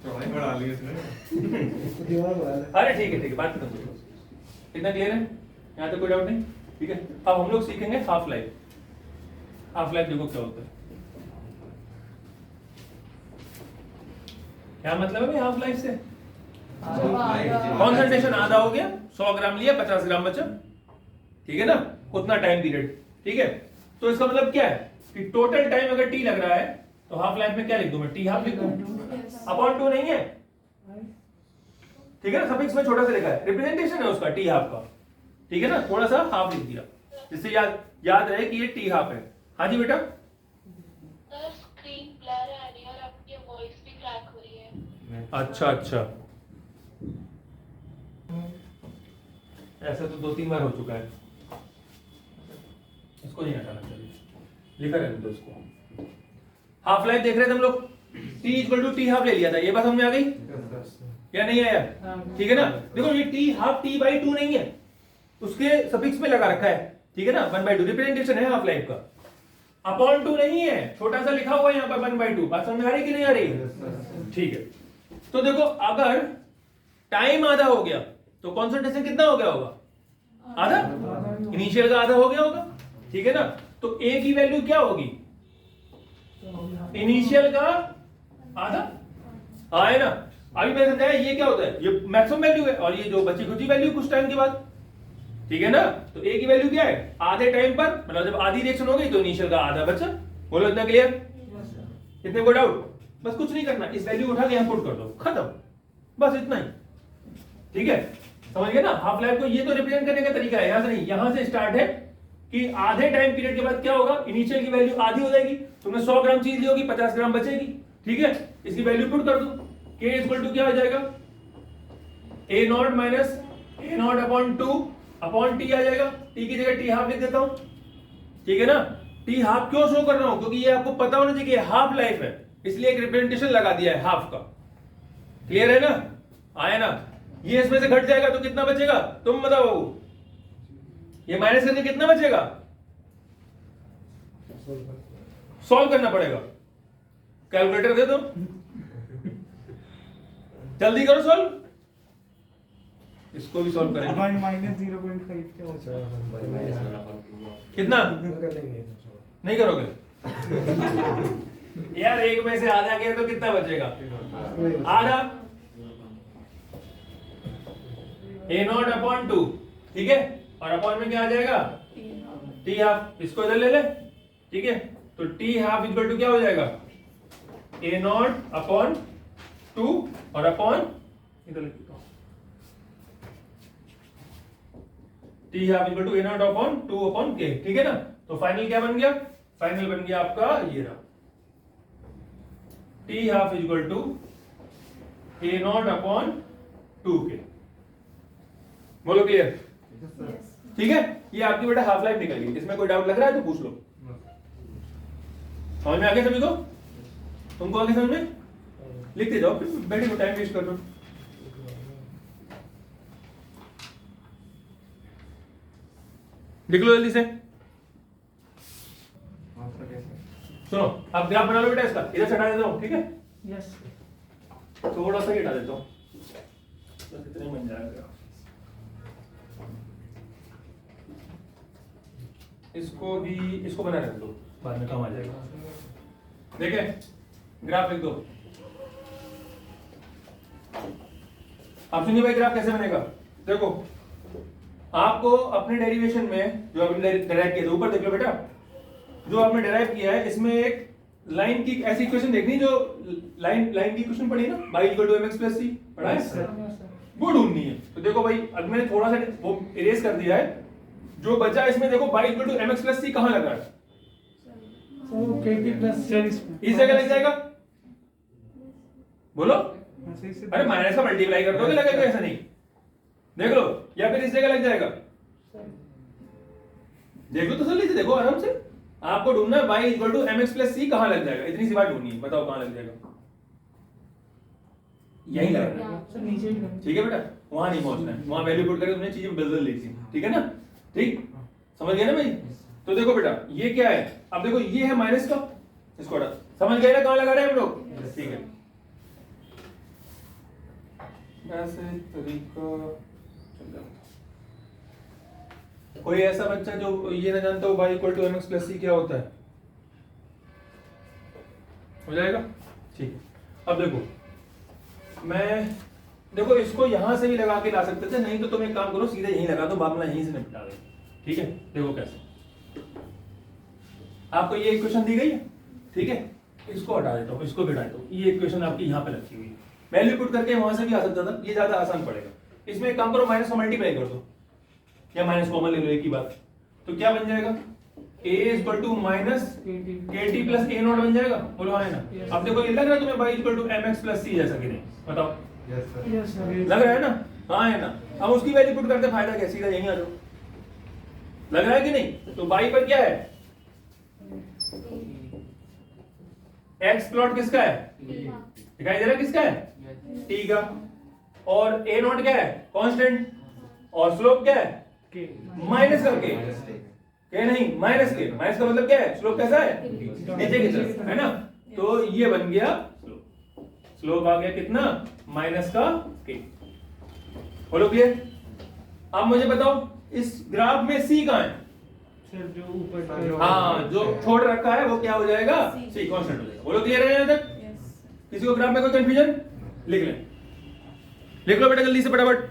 बढ़ा ली इसने। दिमाग लगा ले। अरे ठीक है, बात खत्म करो। कितना क्लियर है? यहाँ तक कोई डाउट नहीं? ठीक है, अब हम लोग सीखेंगे हाफ लाइफ। हाफ लाइफ देखो क्या होता है। क्या मतलब है हाफ लाइफ से? कॉन्सेंट्रेशन आधा हो गया, 100 ग्राम लिया, 50 ग्राम बचा। ठीक है ना? उतना टाइम पीरियड। ठीक है, तो इसका मतलब क्या है कि टोटल टाइम अगर टी लग रहा है तो हाफ लाइफ में क्या लिख दूं मैं? टी हाफ लिख दूं? अपॉन 2 नहीं है? ठीक है ना? सफिक्स में छोटा सा लिखा है, रिप्रेजेंटेशन है उसका टी हाफ का। ठीक है ना? थोड़ा सा हाफ लिख दिया, जिससे याद रहे कि ये टी हाफ है। हाँ जी बेटा? स्क्रीन ब्लर आ रही है और आपकी वॉइस भी क्रैक हो रही है। अच्छा अच्छा, ऐसा तो 2-3 बार हो चुका है। इसको नहीं हटाना चाहिए, लिखा रहने दो इसको। हाफ लाइफ देख रहे थे हम लोग, t equal to T half ले लिया था, ये बात समझ आ गई या नहीं आया? ठीक है ना? देखो ये टी हाफ t बाई 2 नहीं है, उसके सफिक्स में लगा रखा है। ठीक है ना? 1/2 रिप्रेजेंटेशन है हाफ लाइफ का, अपॉन 2 नहीं है, छोटा सा लिखा हुआ है यहाँ पर 1/2। बात समझ आ रही कि नहीं आ रही? ठीक है, तो देखो अगर टाइम आधा हो गया तो कॉन्सेंट्रेशन कितना हो गया होगा? आधा। इनिशियल का आधा हो गया होगा। ठीक है ना? तो ए की वैल्यू क्या होगी? इनिशियल का आधा। हाँ है ना? अभी मैंने समझाया ये क्या होता है, ये मैक्सिमम वैल्यू है, और ये जो बची खुची वैल्यू कुछ टाइम के बाद। ठीक है ना? तो ए की वैल्यू क्या है? आधे टाइम पर, मतलब जब आधी रिएक्शन हो गई तो इनिशियल का आधा बचा। बोलो इतना क्लियर? इतने को डाउट? बस कुछ नहीं करना, इस वैल्यू उठा के यहां पुट कर दो, खत्म, बस इतना ही। ठीक है, समझ गए ना। हाफ लाइफ को ये तो रिप्रेजेंट करने का तरीका है, यहां से नहीं, यहां से स्टार्ट है कि आधे टाइम पीरियड के बाद क्या होगा, इनिशियल की वैल्यू आधी हो जाएगी, तुमने 100 ग्राम चीज ली होगी, 50 ग्राम बचेगी, ठीक है, इसकी वैल्यू पुट कर दो, k इक्वल टू क्या हो जाएगा, a not minus a naught upon 2 upon t आ जाएगा, t की जगह t हाफ लिख देता हूं, ठीक है ना। t हाफ क्यों शो कर रहा हूं, क्योंकि ये आपको पता होना चाहिए कि हाफ लाइफ है, इसलिए एक रिप्रेजेंटेशन लगा दिया है हाफ का, क्लियर है ना, आया ना। ये इसमें से घट जाएगा तो कितना बचेगा, तुम बताओ बाबू, ये माइनस करके कितना बचेगा, सॉल्व करना पड़ेगा, कैलकुलेटर दे दो, जल्दी करो सॉल्व, इसको भी सॉल्व करेंगे। माइनस 0.5 क्या होता है? कितना कर लेंगे नहीं करोगे यार, एक में से आधा गया तो कितना बचेगा, आधा, a नॉट अपॉन 2, ठीक है, और अपॉन में क्या आ जाएगा, t हाफ, इसको इधर ले ले, ठीक है, तो t हाफ इक्वल टू क्या हो जाएगा, a नॉट अपॉन 2 और अपॉन इधर लिख देता हूं, t half equal to a naught upon 2 upon k, ठीक है ना। तो फाइनल क्या बन गया, फाइनल बन गया आपका ये रहा, t half equal to a naught upon 2k, बोलो क्लियर, ठीक है। ये आपकी बेटा हाफ लाइफ निकल गई, इसमें कोई डाउट लग रहा है तो पूछ लो, समझ में आ गया सभी को, तुमको आगे समझ में, लिखते जाओ, फिर बैठे को टाइम वेस्ट कर दो। लिख लो जल्दी से, सुनो आप ग्राफ बना लो बेटा इसका, इधर से हटा देता हूं, ठीक है, यस थोड़ा सा ही हटा देता हूं, बस इतना ही बन जाएगा। इसको भी, इसको बना रख दो, बाद में काम आ जाएगा। देखे, ग्राफ लिख दो, आप सुनिए भाई ग्राफ कैसे बनेगा, देखो आपको अपने डेरिवेशन में जो आपने डेराइव किया था, ऊपर देख लो बेटा, जो आपने डेराइव किया है इसमें एक लाइन की ऐसी इक्वेशन देखनी जो लाइन की इक्वेशन पढ़ी ना, y equal to mx plus c पढ़ा है, वो ढूंढनी है। तो देखो भाई अब मैंने थोड़ा सा वो इरेज कर दिया है, जो बचा इसमें देखो y equal to mx plus c कहां लग रहा है, वो kt प्लस c इसमें इस जगह लग जाएगा, बोलो, सही से अरे माइनस का मल्टीप्लाई कर दोगे, लगेगा ऐसा नहीं, देख लो, या फिर इस जगह लग जाएगा, देख लो तो सही से देखो आराम से, आपको ढूंढना है y equal to mx plus c कहां लग जाएगा, इतनी सी बात ढूंढनी है, बताओ कहां लग जाएगा, यही लग रहा है, सर नीचे ही कर ठीक है बेटा, वहां नहीं पहुंचना है, वहां वैल्यू पुट करके तुमने चीजें बदल ली थी, ठीक है ना, ठीक, समझ गए ना भाई। तो देखो बेटा ये क्या है, अब देखो ये है माइनस का, इसको हटा, समझ गए ना कहां लगा रहे हैं हम लोग, ठीक है, ऐसे तरीका चल जाता। कोई ऐसा बच्चा जो ये ना जानता हो y equal to mx plus c क्या होता है, हो जाएगा, ठीक है। अब देखो मैं, देखो इसको यहां से भी लगा के ला सकते थे, नहीं तो तुम एक काम करो सीधे यहीं लगा दो, मामला यहीं से निपटा दो, ठीक है। देखो कैसे, आपको ये इक्वेशन दी गई है, ठीक है, इसको हटा देता हूं, इसको भी हटा देता हूं, ये इक्वेशन आपकी यहां पे रखी हुई है, वैल्यू पुट करके वहां से भी आ सकता था, ये ज्यादा आसान पड़ेगा। इसमें एक काम करो, माइनस को मल्टीप्लाई कर दो या माइनस कॉमन ले लो एक ही बात, तो क्या बन जाएगा, a equal to minus kt plus a naught बन जाएगा, बोलो हाँ है ना। अब देखो ये लग रहा है तुम्हें y equal to mx plus c जैसा कि नहीं, बताओ यस सर लग रहा है ना, हाँ है ना। अब उसकी वैल्यू पुट करते फायदा क्या, सीधा यहीं आ जाओ, लग रहा है कि नहीं। तो y पर क्या है, x प्लॉट किसका है, दिखाई दे रहा है किसका है, t का, और a नॉट क्या है, कांस्टेंट, और स्लोप क्या है, माइनस करके, के नहीं माइनस के, माइनस का मतलब क्या है, स्लोप कैसा है, नीचे की तरफ, है ना। तो ये बन गया स्लोप, स्लोप आ गया कितना, माइनस का के, बोलो क्लियर। अब मुझे बताओ इस ग्राफ में c कहां है, सर जो ऊपर हाँ जो छोड़ रखा है वो क्या हो जाएगा, c कांस्टेंट हो जाएगा, बोलो क्लियर है यहाँ तक, किसी को ग्राफ में कोई कंफ्यूजन, लिख लें, लिख लो बेटा जल्दी से फटाफट।